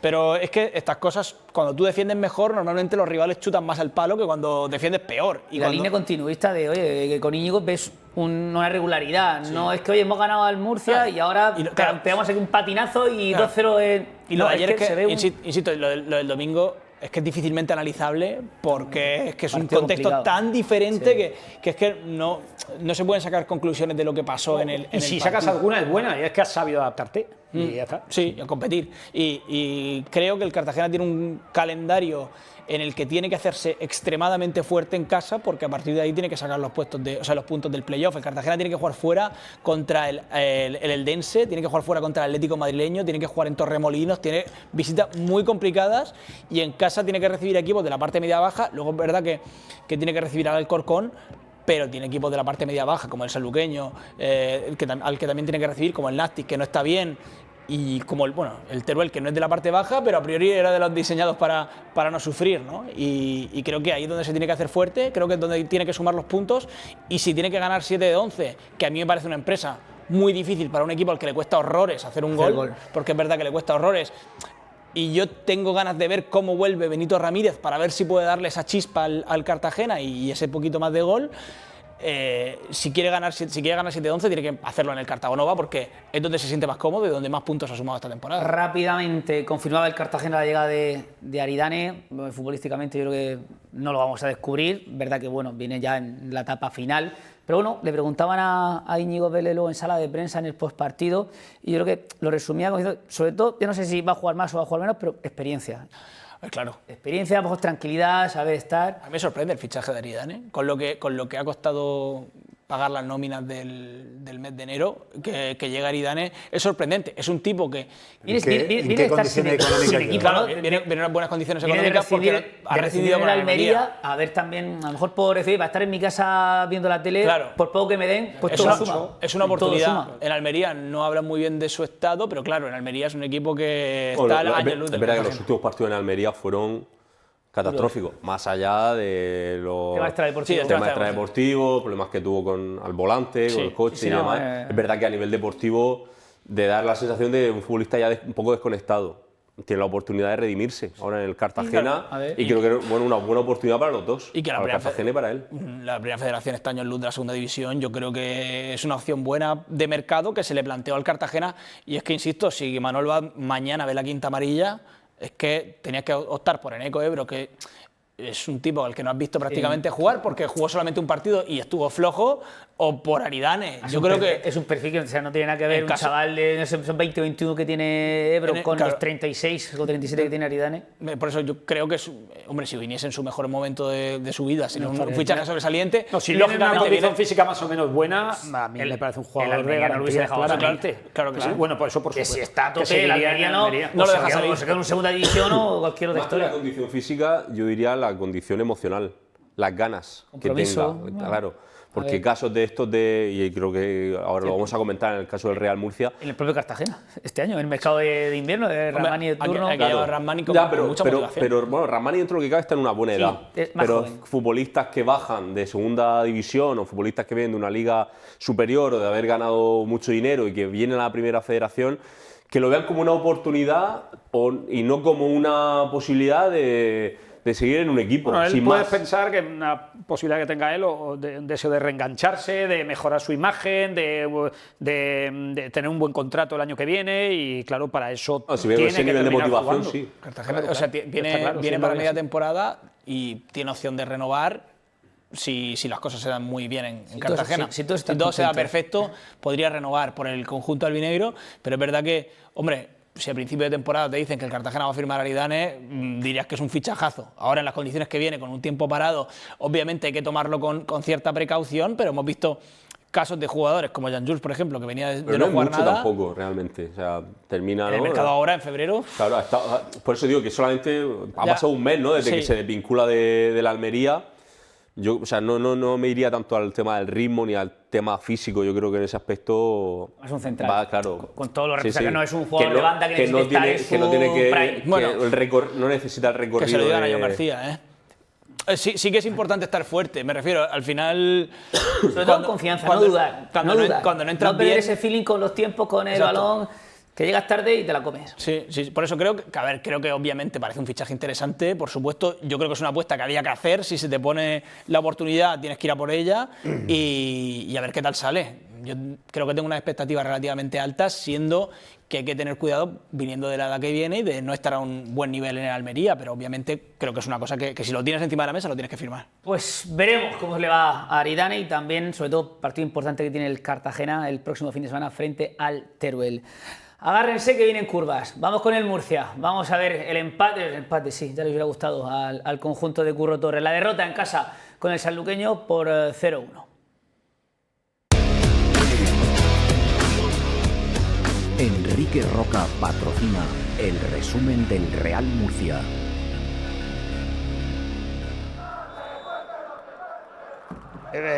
pero es que estas cosas, cuando tú defiendes mejor, normalmente los rivales chutan más al palo que cuando defiendes peor. Y la línea continuista de, oye, que con Íñigo ves una regularidad, no es que, oye, hemos ganado al Murcia y ahora pegamos aquí un patinazo y 2-0 Y lo de ayer es que se ve insisto, lo del domingo es que es difícilmente analizable porque es que es un contexto complicado, tan diferente que es que no se pueden sacar conclusiones de lo que pasó en el si sacas alguna es buena y es que has sabido adaptarte y ya está. Sí, a competir. Y creo que el Cartagena tiene un calendario en el que tiene que hacerse extremadamente fuerte en casa porque a partir de ahí tiene que sacar los puntos del playoff. El Cartagena tiene que jugar fuera contra el Eldense, tiene que jugar fuera contra el Atlético madrileño, tiene que jugar en Torremolinos, tiene visitas muy complicadas y en casa tiene que recibir equipos de la parte media-baja. Luego es verdad que tiene que recibir al Alcorcón, pero tiene equipos de la parte media-baja, como el sanluqueño, al que también tiene que recibir, como el Nàstic, que no está bien, y como el Teruel, que no es de la parte baja, pero a priori era de los diseñados para no sufrir, ¿no? Y creo que ahí es donde se tiene que hacer fuerte, creo que es donde tiene que sumar los puntos, y si tiene que ganar 7 de 11, que a mí me parece una empresa muy difícil para un equipo al que le cuesta horrores hacer un gol, porque es verdad que le cuesta horrores, y yo tengo ganas de ver cómo vuelve Benito Ramírez para ver si puede darle esa chispa al Cartagena y ese poquito más de gol. Si quiere ganar 7-11 tiene que hacerlo en el Cartagonova, porque es donde se siente más cómodo y donde más puntos ha sumado esta temporada. Rápidamente confirmaba el Cartagena la llegada de Aridane. Futbolísticamente yo creo que no lo vamos a descubrir, verdad que viene ya en la etapa final, pero le preguntaban a Íñigo Vélez luego en sala de prensa en el postpartido y yo creo que lo resumía como diciendo, sobre todo, yo no sé si va a jugar más o va a jugar menos, pero experiencia. Claro. Experiencia, mejor tranquilidad, saber estar. A mí me sorprende el fichaje de Aridane, con lo que ha costado pagar las nóminas del mes de enero, que llega Aridane, es sorprendente. Es un tipo que... ¿En qué condiciones económicas? Claro, viene en unas buenas condiciones económicas porque ha recibido en Almería, a ver también, a lo mejor puedo recibir, va a estar en mi casa viendo la tele, por poco que me den, pues todo suma. Es una oportunidad. En Almería no hablan muy bien de su estado, pero claro, en Almería es un equipo que está al año luz del Es verdad que los últimos partidos en Almería fueron catastrófico, más allá de los temas extradeportivos, problemas que tuvo al volante, con el coche y demás. Es verdad que a nivel deportivo, de dar la sensación de un futbolista ya un poco desconectado. Tiene la oportunidad de redimirse ahora en el Cartagena, y creo que es una buena oportunidad para los dos, y que para el Cartagena y para él. La primera federación está año en luz de la segunda división, yo creo que es una opción buena de mercado que se le planteó al Cartagena, y es que, insisto, si Manuel va mañana a ver la quinta amarilla, es que tenías que optar por Eneco Ebro, que es un tipo al que no has visto prácticamente jugar porque jugó solamente un partido y estuvo flojo, o por Aridane. Yo creo que es un perfil que no tiene nada que ver un chaval de no sé, son 20 o 21 que tiene Ebro con los 36 o 37 que tiene Aridane. Por eso yo creo que si viniese en su mejor momento de su vida, sin un fichaje sobresaliente, si lógicamente una condición física más o menos buena, a mí me parece un jugador de garantía, claramente. Claro que sí. Bueno, por eso, por supuesto. Que si está a tope, el Almería no lo deja salir. O se queda en segunda división o cualquier otra historia. La condición física, yo diría la condición emocional, las ganas que tenga, claro. Porque casos de estos y creo que ahora lo vamos a comentar en el caso del Real Murcia. En el propio Cartagena, este año, en el mercado de invierno, de Rahmani de turno. Rahmani con mucha motivación. Pero Rahmani, dentro de lo que cabe, está en una buena edad. Pero joven. Futbolistas que bajan de segunda división o futbolistas que vienen de una liga superior o de haber ganado mucho dinero y que vienen a la primera federación, que lo vean como una oportunidad y no como una posibilidad de seguir en un equipo. Bueno, él puede pensar que una posibilidad que tenga él, o un deseo de reengancharse, de mejorar su imagen, de tener un buen contrato el año que viene, y claro, para eso tiene ese nivel de motivación, jugando. Sí. Cartagena, viene para media temporada y tiene opción de renovar. Si las cosas se dan muy bien en Cartagena, si todo se da perfecto, podría renovar por el conjunto albinegro, pero es verdad que, hombre, si a principio de temporada te dicen que el Cartagena va a firmar a Aridane, dirías que es un fichajazo. Ahora, en las condiciones que viene, con un tiempo parado, obviamente hay que tomarlo con cierta precaución, pero hemos visto casos de jugadores como Jan Jules, por ejemplo, que venía de no jugar nada. Tampoco, realmente. O sea, termina en el mercado ahora, en febrero. Claro, por eso digo que solamente ha pasado un mes, ¿no? Desde que se desvincula de la Almería. Yo, o sea, no me iría tanto al tema del ritmo ni al tema físico. Yo creo que en ese aspecto es un central. Claro. Con todo lo que no es un jugador de banda que no necesita el recorrido. Que se lo digan a John García, Sí que es importante estar fuerte, me refiero, al final... Sobre todo confianza, no dudar. Cuando no entras no perder ese feeling con los tiempos, con el balón, que llegas tarde y te la comes. Sí, por eso creo que obviamente parece un fichaje interesante, por supuesto. Yo creo que es una apuesta que había que hacer. Si se te pone la oportunidad, tienes que ir a por ella y a ver qué tal sale. Yo creo que tengo unas expectativas relativamente altas, siendo que hay que tener cuidado viniendo de la edad que viene y de no estar a un buen nivel en el Almería, pero obviamente creo que es una cosa que si lo tienes encima de la mesa lo tienes que firmar. Pues veremos cómo le va a Aridane, y también, sobre todo, partido importante que tiene el Cartagena el próximo fin de semana frente al Teruel. Agárrense que vienen curvas. Vamos con el Murcia. Vamos a ver el empate, sí, ya les hubiera gustado al conjunto de Curro Torres. La derrota en casa con el sanluqueño por 0-1. Enrique Roca patrocina el resumen del Real Murcia.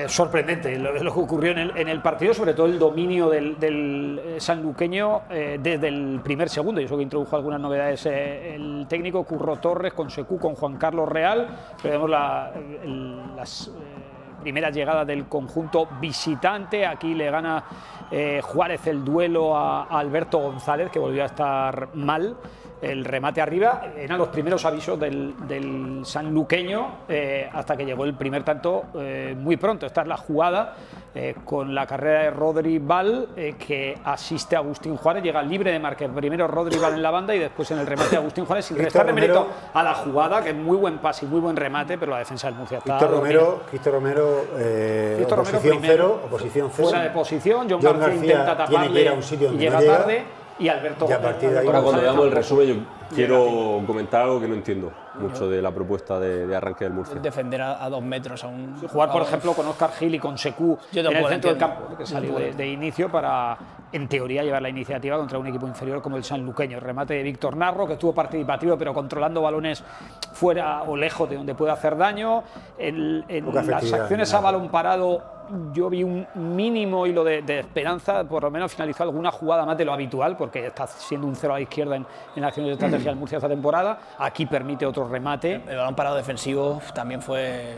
sorprendente lo que ocurrió en el partido, sobre todo el dominio del sanluqueño desde el primer segundo, y eso que introdujo algunas novedades el técnico Curro Torres con Secu, con Juan Carlos Real, pero vemos las primeras llegadas del conjunto visitante. Aquí le gana Juárez el duelo a Alberto González, que volvió a estar mal. El remate arriba, eran los primeros avisos del sanluqueño hasta que llegó el primer tanto muy pronto. Esta es la jugada con la carrera de Rodri Val que asiste a Agustín Juárez, llega libre de marca. Primero Rodri Val en la banda y después en el remate de Agustín Juárez, sin restarle mérito a la jugada, que es muy buen pase y muy buen remate, pero la defensa del Murcia está... Cristo Romero, oposición cero. Fuera de posición, John García intenta taparle y llega tarde. Y Alberto Ahora, cuando veamos el resumen, yo quiero comentar algo que no entiendo mucho de la propuesta de arranque del Murcia. Defender a 2 metros a un... Jugar, por ejemplo, con Óscar Gil y con Secu en el centro del campo, que salió de inicio para, en teoría, llevar la iniciativa contra un equipo inferior como el sanluqueño. El remate de Víctor Narro, que estuvo participativo, pero controlando balones fuera o lejos de donde puede hacer daño. En las acciones a balón parado, yo vi un mínimo hilo de esperanza, por lo menos finalizó alguna jugada más de lo habitual, porque está siendo un 0 a la izquierda en acciones de estrategia del Murcia esta temporada. Aquí permite otro remate. El balón parado defensivo también fue...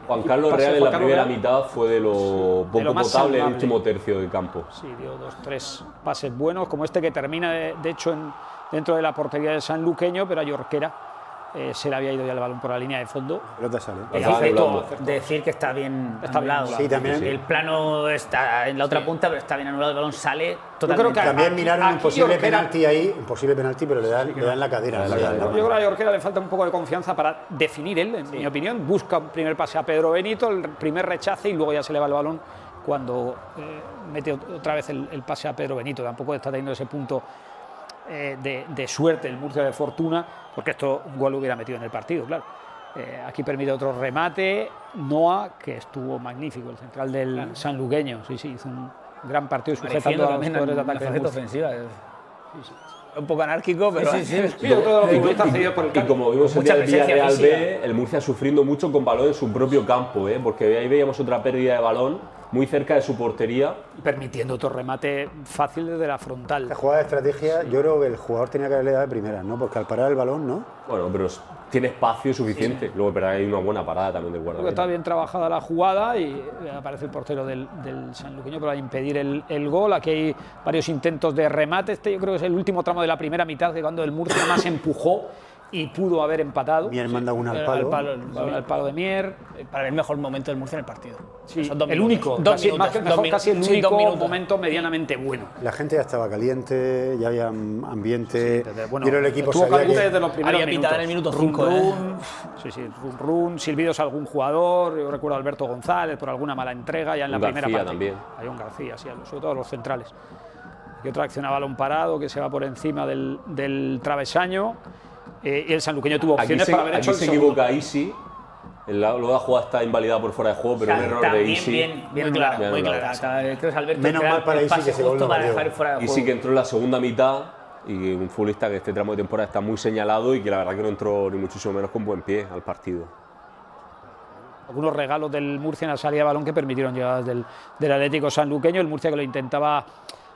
Juan Carlos Real en la primera mitad fue de lo poco potable en el último tercio del campo. Sí, dio 2-3 pases buenos, como este que termina de hecho dentro de la portería del sanluqueño, pero a Yorquera se le había ido ya el balón por la línea de fondo. Pelota sale. Decir que está bien anulado. Sí, también. El plano está en la otra punta, pero está bien anulado, el balón sale totalmente. Yo creo que también miraron un posible penalti ahí, un posible penalti, pero le dan la cadera. Yo creo que a Yorquera le falta un poco de confianza para definir él, en mi opinión. Busca un primer pase a Pedro Benito, el primer rechace y luego ya se le va el balón cuando mete otra vez el pase a Pedro Benito. Tampoco está teniendo ese punto de suerte el Murcia, de fortuna, porque esto un gol lo hubiera metido en el partido, claro. Aquí permite otro remate, Noah, que estuvo magnífico, el central del sanluqueño. Sí, hizo un gran partido sujetando a los jugadores de ataque de ofensiva. Un poco anárquico, pero... Y como vimos el día del Villarreal B, el Murcia sufriendo mucho con balón en su propio campo, porque ahí veíamos otra pérdida de balón muy cerca de su portería. Permitiendo otro remate fácil desde la frontal. La jugada de estrategia, yo creo que el jugador tenía que haberle dado de primera, ¿no? Porque al parar el balón, ¿no? Bueno, pero tiene espacio suficiente. Luego, pero hay una buena parada también del guardameta. Está bien trabajada la jugada y aparece el portero del sanluqueño para impedir el gol. Aquí hay varios intentos de remate. Este yo creo que es el último tramo de la primera mitad, que cuando el Murcia más empujó y pudo haber empatado. Mier manda una al palo. Al palo de Mier. Para el mejor momento del Murcia en el partido. Sí, el único. Casi el único momento medianamente bueno. La gente ya estaba caliente, ya había ambiente. Pero el equipo estuvo caliente desde los primeros minutos. Había en el minuto 5. Run, silbidos a algún jugador. Yo recuerdo a Alberto González por alguna mala entrega ya en la primera parte. También. Hay un García, sí, sobre todo los centrales. Y otra acción a balón parado que se va por encima del travesaño. Y el sanluqueño tuvo opciones para haber hecho el segundo. Aquí se equivoca Isi. Luego la jugada está invalidada por fuera de juego, pero un error de Isi. Bien claro, muy claro. Menos mal para Isi que se gol para dejar fuera de juego. Isi que entró en la segunda mitad y un futbolista que este tramo de temporada está muy señalado y que la verdad que no entró ni muchísimo menos con buen pie al partido. Algunos regalos del Murcia en la salida de balón que permitieron llegadas del Atlético sanluqueño. El Murcia que lo intentaba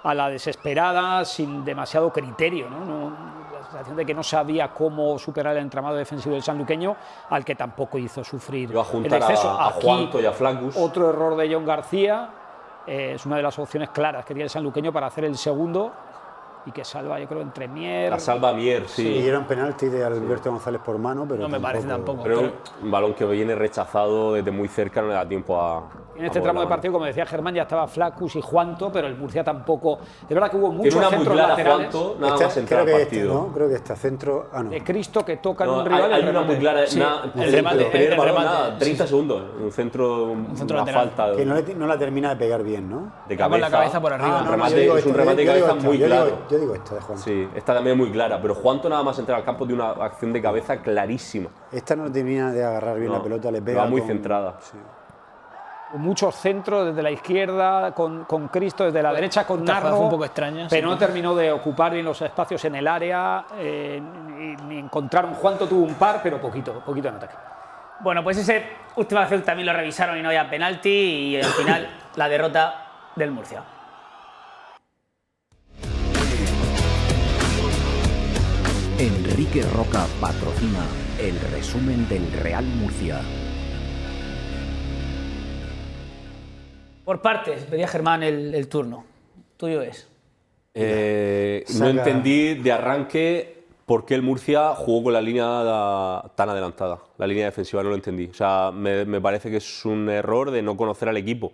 a la desesperada, sin demasiado criterio, ¿no? La sensación de que no sabía cómo superar el entramado defensivo del sanluqueño, al que tampoco hizo sufrir el exceso. A Juanto y a Flancus. Otro error de John García, es una de las opciones claras que tiene el sanluqueño para hacer el segundo, y que salva, yo creo, entre Mier. La salva Mier, sí. Y era un penalti de Alberto González por mano, pero no me parece tampoco. Pero un balón que viene rechazado desde muy cerca, no le da tiempo a... En este tramo de partido, como decía Germán, ya estaba Flaccus y Juanto, pero el Murcia tampoco... Es verdad que hubo muchos centros laterales. Juanto, nada más entrar al partido. ¿no? Creo que está centro... De Cristo que toca en un rival. Hay una muy clara... Sí, el remate. 30 segundos. Un centro, una falta. Que no la termina de pegar bien, ¿no? De cabeza. Con la cabeza por arriba. Es un remate de cabeza muy claro. Yo digo esta de Juanto. Sí, esta también es muy clara, pero Juanto nada más entrar al campo de una acción de cabeza clarísima. Esta no termina de agarrar bien la pelota, le pega. Va muy centrada. Sí. Muchos centros desde la izquierda con Cristo, desde la derecha con Narro, fue un poco extraña, pero no terminó de ocupar bien los espacios en el área, ni encontraron. Juanto tuvo un par, pero poquito en ataque. Bueno, pues ese última acción también lo revisaron y no había penalti y al final la derrota del Murcia. Enrique Roca patrocina el resumen del Real Murcia. Por partes, pedía Germán el turno. Tuyo es. No entendí de arranque por qué el Murcia jugó con la línea tan adelantada. La línea defensiva no lo entendí. O sea, me parece que es un error de no conocer al equipo,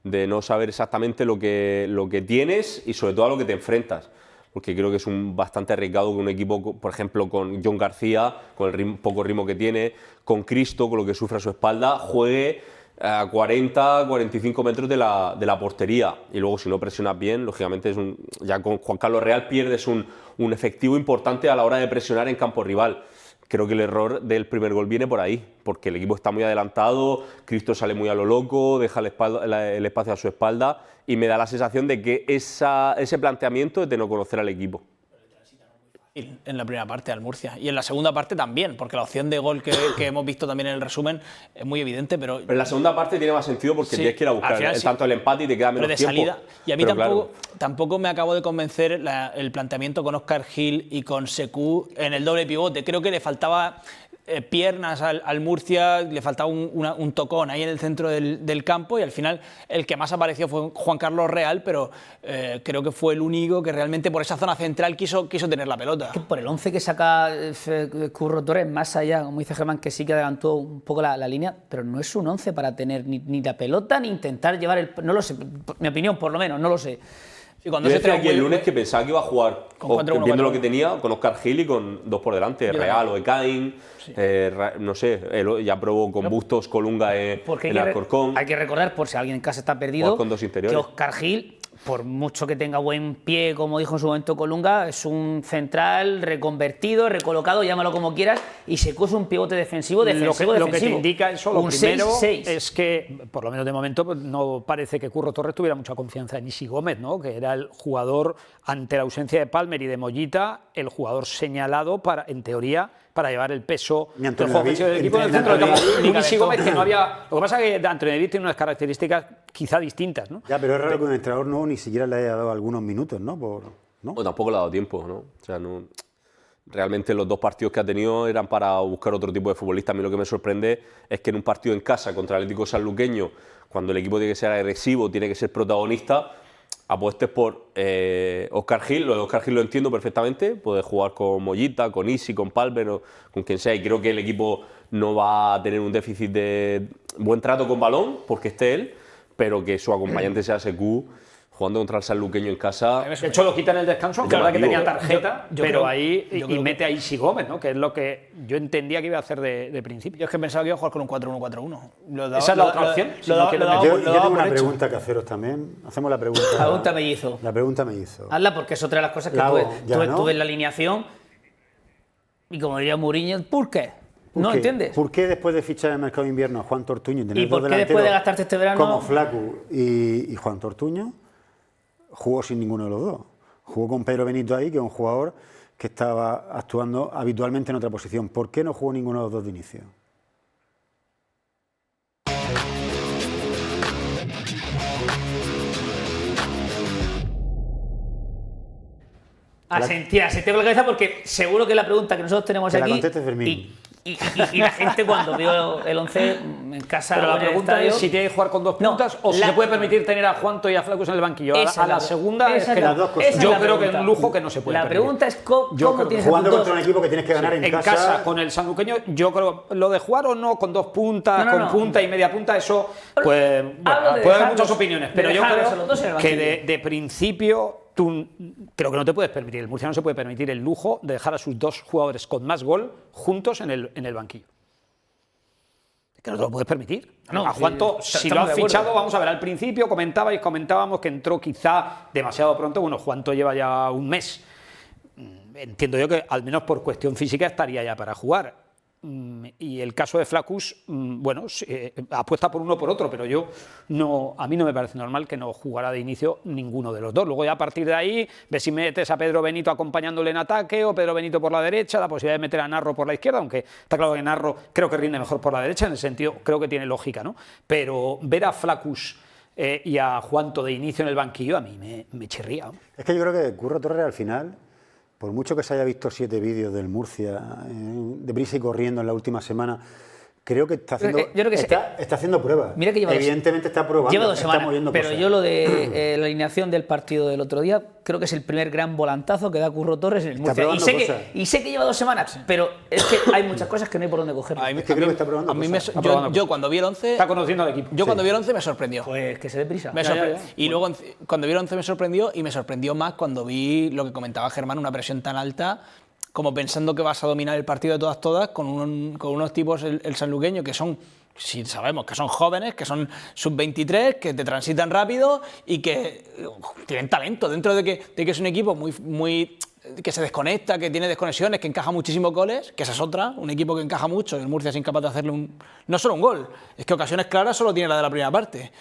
de no saber exactamente lo que tienes y sobre todo a lo que te enfrentas. Porque creo que es bastante arriesgado que un equipo, por ejemplo, con Jon García, con el poco ritmo que tiene, con Cristo, con lo que sufre a su espalda, juegue a 40, 45 metros de la portería. Y luego, si no presionas bien, lógicamente, ya con Juan Carlos Real pierdes un efectivo importante a la hora de presionar en campo rival. Creo que el error del primer gol viene por ahí, porque el equipo está muy adelantado, Cristo sale muy a lo loco, deja el espacio a su espalda y me da la sensación de que ese planteamiento es de no conocer al equipo. En la primera parte al Murcia y en la segunda parte también, porque la opción de gol que hemos visto también en el resumen es muy evidente, pero en la segunda parte tiene más sentido porque tienes que ir a buscar tanto el empate y te queda menos de tiempo. Salida. Y a mí tampoco me acabo de convencer el planteamiento con Óscar Gil y con Sekou en el doble pivote. Creo que le faltaba piernas al Murcia, le faltaba un tocón ahí en el centro del campo y al final el que más apareció fue Juan Carlos Real, pero creo que fue el único que realmente por esa zona central quiso tener la pelota. Es que por el 11 que saca Curro Torres, más allá, como dice Germán, que sí que adelantó un poco la línea, pero no es un 11 para tener ni la pelota ni intentar llevar no lo sé, mi opinión por lo menos, no lo sé. Sí, cuando yo decía aquí el lunes que pensaba que iba a jugar, viendo lo que tenía, con Óscar Gil y con dos por delante, Real o Ekain, sí. No sé, ya probó con Bustos, Colunga en Alcorcón. Hay que recordar, por si alguien en casa está perdido, con dos interiores, que Óscar Gil, por mucho que tenga buen pie, como dijo en su momento Colunga, es un central reconvertido, recolocado, llámalo como quieras, y Sekou es un pivote defensivo. Lo que te indica eso, lo primero, es que, por lo menos de momento, no parece que Curro Torres tuviera mucha confianza en Isi Gómez, ¿no? Que era el jugador, ante la ausencia de Palmer y de Mollita, el jugador señalado, en teoría, para llevar el peso del juego ofensivo del equipo en el centro del campo. Un Isi Gómez que no había... Lo que pasa es que Antonio David tiene unas características quizá distintas, ¿no? Ya, pero es raro que un entrenador nuevo ni siquiera le haya dado algunos minutos, ¿no? ¿no? Pues tampoco le ha dado tiempo, ¿no? O sea, no... Realmente los dos partidos que ha tenido eran para buscar otro tipo de futbolista. A mí lo que me sorprende es que en un partido en casa contra el Atlético Sanluqueño, cuando el equipo tiene que ser agresivo, tiene que ser protagonista, apuestes por Óscar Gil. Lo de Óscar Gil lo entiendo perfectamente, puede jugar con Mollita, con Isi, con Palmer o con quien sea, y creo que el equipo no va a tener un déficit de buen trato con balón porque esté él, pero que su acompañante sea Sekou jugando contra el sanluqueño en casa. De hecho lo quita en el descanso, aunque es verdad que tenía tarjeta, pero ahí y mete a Isi Gómez, ¿no? Que es lo que yo entendía que iba a hacer de principio. Yo es que pensaba que iba a jugar con un 4-1-4-1. Esa es la otra opción. Yo tengo una pregunta que haceros también. Hacemos la pregunta. La pregunta me hizo. La pregunta me hizo. Hazla porque es otra de las cosas que tú ves en la alineación y como diría Mourinho, ¿por qué? ¿No entiendes? ¿Por qué después de fichar en el mercado de invierno a Juan Tortuño y por qué después de gastarte este verano como Flacu y Juan Tortuño jugó sin ninguno de los dos? Jugó con Pedro Benito ahí, que es un jugador que estaba actuando habitualmente en otra posición. ¿Por qué no jugó ninguno de los dos de inicio? Asentía, se te con la cabeza porque seguro que la pregunta que nosotros tenemos aquí. La conteste Fermín. Y la gente cuando vio el 11 en casa. Pero la pregunta es si tiene que jugar con dos puntas o si se puede permitir tener a Juanto y a Flacus en el banquillo. A la segunda es que yo creo que es un lujo que no se puede permitir. La pregunta es cómo tienes jugando contra un equipo que tienes que ganar en casa. Con el sanluqueño, yo creo lo de jugar o no con dos puntas, con punta y media punta, eso pues puede haber muchas opiniones, pero yo creo que de principio tú creo que no te puedes permitir, el Murcia no se puede permitir el lujo de dejar a sus dos jugadores con más gol juntos en el banquillo. Es que no te lo puedes permitir. A Juanto, si lo has fichado, vamos a ver, al principio comentábamos que entró quizá demasiado pronto. Bueno, Juanto lleva ya un mes. Entiendo yo que al menos por cuestión física estaría ya para jugar. Y el caso de Flaccus, bueno, apuesta por uno o por otro, pero a mí no me parece normal que no jugara de inicio ninguno de los dos. Luego ya a partir de ahí, ves si metes a Pedro Benito acompañándole en ataque o Pedro Benito por la derecha, la posibilidad de meter a Narro por la izquierda, aunque está claro que Narro creo que rinde mejor por la derecha, en el sentido, creo que tiene lógica, ¿no? Pero ver a Flaccus y a Juanto de inicio en el banquillo a mí me chirría. Es que yo creo que Curro Torres al final, por mucho que se haya visto 7 vídeos del Murcia deprisa y corriendo en la última semana, creo que está haciendo, está haciendo pruebas. Mira que evidentemente está probando. Lleva 2 semanas, pero cosas. yo lo de la alineación del partido del otro día, creo que es el primer gran volantazo que da Curro Torres en el Murcia. Y sé que lleva 2 semanas, pero es que hay muchas cosas que no hay por dónde coger. Es que creo que está probando cosas. Yo cuando vi el 11... Está conociendo al equipo. Yo cuando vi el 11 me sorprendió. Pues que se dé prisa. Y luego cuando vi el 11 me sorprendió más cuando vi lo que comentaba Germán, una presión tan alta como pensando que vas a dominar el partido de todas con unos tipos, el sanluqueño, que son, si sabemos que son jóvenes, que son sub-23, que te transitan rápido y que tienen talento, dentro de que es un equipo muy que se desconecta, que tiene desconexiones, que encaja muchísimos goles, que esa es otra, un equipo que encaja mucho, y el Murcia es incapaz de hacerle no solo un gol, es que ocasiones claras solo tiene la de la primera parte.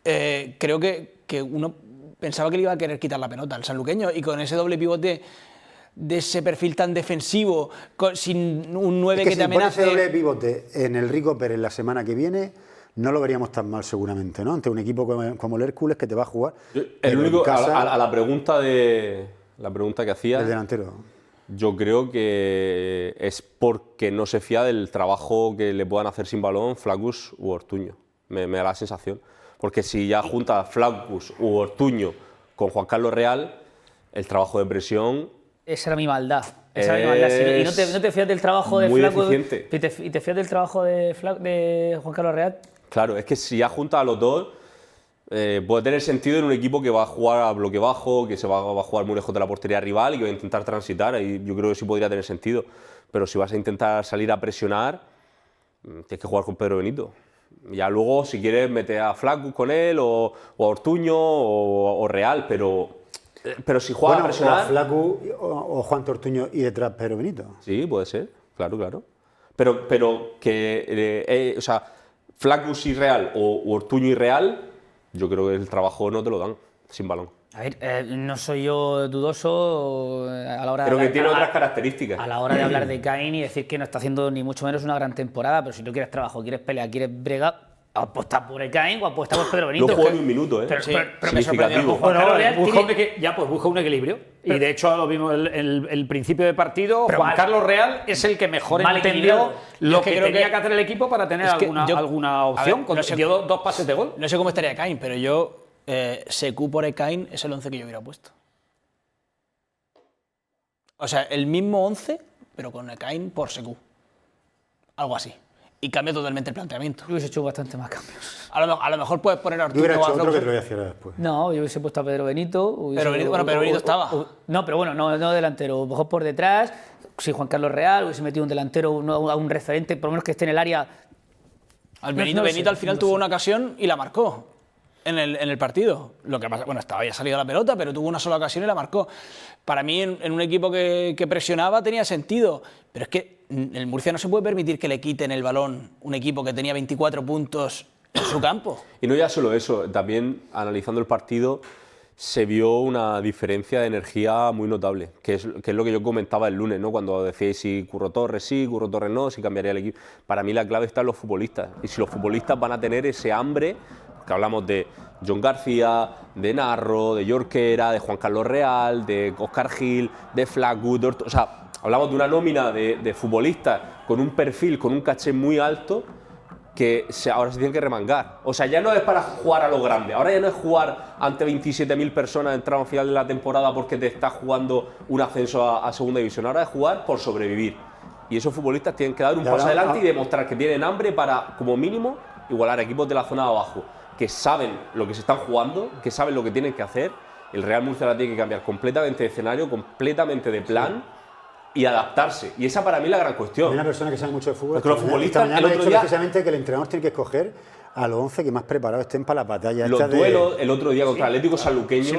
Creo que uno pensaba que le iba a querer quitar la pelota al sanluqueño, y con ese doble pivote de ese perfil tan defensivo, sin un 9 que te amenace. Si ese doble pivote en el Rico Pérez la semana que viene, no lo veríamos tan mal seguramente, ¿no? Ante un equipo como el Hércules que te va a jugar. El único, a la pregunta que hacía, el delantero. Yo creo que es porque no se fía del trabajo que le puedan hacer sin balón Flaccus u Ortuño. Me da la sensación. Porque si ya junta Flaccus u Ortuño con Juan Carlos Real, el trabajo de presión... Esa era mi maldad. Y no te fías del trabajo de Flaccus y te fías del trabajo de Juan Carlos Real. Claro, es que si ya junta a los dos, puede tener sentido en un equipo que va a jugar a bloque bajo, que va a jugar muy lejos de la portería rival y que va a intentar transitar. Ahí yo creo que sí podría tener sentido. Pero si vas a intentar salir a presionar, tienes que jugar con Pedro Benito. Ya luego, si quieres, meter a Flaccus con él, o a Ortuño, o Real, pero si juega a presionar... o a Flaccus o Juan Ortuño y detrás Pedro Benito. Sí, puede ser, claro. Pero que... o sea, Flaccus y Real o Ortuño y Real, yo creo que el trabajo no te lo dan sin balón. A ver, no soy yo dudoso a la hora de... Pero que tiene otras características. A la hora de hablar de Caín y decir que no está haciendo ni mucho menos una gran temporada, pero si tú quieres trabajo, quieres pelea, quieres brega, apuesta por el Caín o apuesta por Pedro Benito. No juego ni un minuto, Pero me sorprendió. Busca un equilibrio. Y de hecho lo vimos el principio de partido. Juan Carlos Real es el que mejor entendió lo que tenía que hacer el equipo para tener alguna opción. Dio 2 pases de gol. No sé cómo estaría Caín, pero yo... Sekou por Ekain es el 11 que yo hubiera puesto. O sea, el mismo 11, pero con Ekain por Sekou. Algo así. Y cambia totalmente el planteamiento. Yo hubiese hecho bastante más cambios. A lo mejor puedes poner a Arturo. Yo hubiera hecho otro que te lo voy a hacer después. No, yo hubiese puesto a Pedro Benito. Pedro Benito estaba. No, pero bueno, no delantero. Mejor por detrás. Si Juan Carlos Real hubiese metido un delantero, un referente, por lo menos que esté en el área. Benito al final tuvo una ocasión y la marcó. En el partido. Lo que pasa, había salido la pelota, pero tuvo una sola ocasión y la marcó. Para mí, en un equipo que presionaba tenía sentido, pero es que el Murcia no se puede permitir que le quiten el balón un equipo que tenía 24 puntos en su campo. Y no ya solo eso, también analizando el partido se vio una diferencia de energía muy notable, que es lo que yo comentaba el lunes, ¿no? Cuando decíais si Curro Torres sí, Curro Torres no, si cambiaría el equipo. Para mí la clave está en los futbolistas, y si los futbolistas van a tener ese hambre, que hablamos de John García, de Narro, de Jorquera, de Juan Carlos Real, de Óscar Gil, de Flaccus, o sea, hablamos de una nómina de futbolistas con un perfil, con un caché muy alto, que ahora se tienen que remangar. O sea, ya no es para jugar a lo grande, ahora ya no es jugar ante 27.000 personas en tramo final de la temporada porque te estás jugando un ascenso a segunda división, ahora es jugar por sobrevivir. Y esos futbolistas tienen que dar un paso adelante y demostrar que tienen hambre para, como mínimo, igualar a equipos de la zona de abajo, que saben lo que se están jugando, que saben lo que tienen que hacer. El Real Murcia la tiene que cambiar completamente de escenario, completamente de plan y adaptarse. Y esa para mí es la gran cuestión. Hay una persona que sabe mucho de fútbol. Porque los futbolistas, esta mañana ha dicho precisamente que el entrenador tiene que escoger a los 11 que más preparados estén para la batalla. Los duelos, el otro día contra el Atlético Sanluqueño,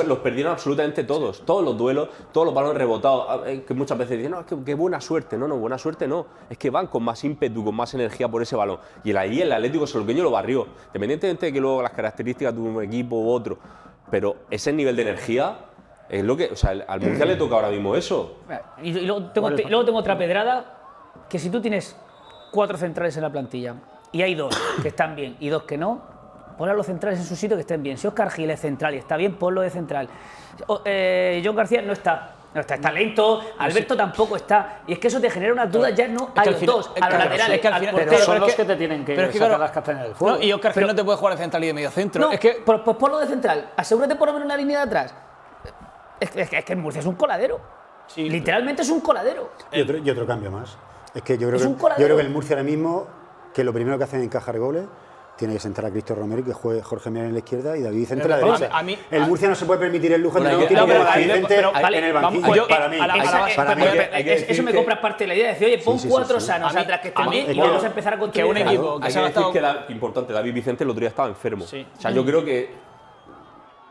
los perdieron absolutamente todos. Todos los duelos, todos los balones rebotados. Que muchas veces dicen, no, es que buena suerte. No, buena suerte no. Es que van con más ímpetu, con más energía por ese balón. Y ahí el Atlético Sanluqueño lo barrió. Independientemente de que luego las características de un equipo u otro. Pero ese nivel de energía es lo que. O sea, al Murcia le toca ahora mismo eso. Y luego tengo otra pedrada, que si tú tienes 4 centrales en la plantilla y hay 2 que están bien y 2 que no, pon a los centrales en su sitio que estén bien. Si Óscar Gil es central y está bien, ponlo de central. John García no está está lento, Alberto tampoco está. Y es que eso te genera unas dudas ya no a los dos, a los laterales, que al final, pero son los que te tienen que sacar las castañas del fuego. Y Óscar Gil no te puede jugar de central y de medio centro. No, es que, pues ponlo de central, asegúrate por lo menos en la línea de atrás. Es que Murcia es un coladero. Sí, literalmente es un coladero. Y otro cambio más. Es que yo creo que el Murcia ahora mismo, que lo primero que hacen es encajar goles, tiene que sentar a Cristo Romero y que juegue Jorge Mier en la izquierda y David Vicente en la derecha. El Murcia no se puede permitir el lujo de tener a David Vicente en el banquillo. Para mí. Eso me compra parte de la idea de decir, oye, pon 4 sanos atrás que estén bien y vamos a empezar a construir un equipo. Hay que decir que importante, David Vicente el otro día estaba enfermo. O sea, yo creo que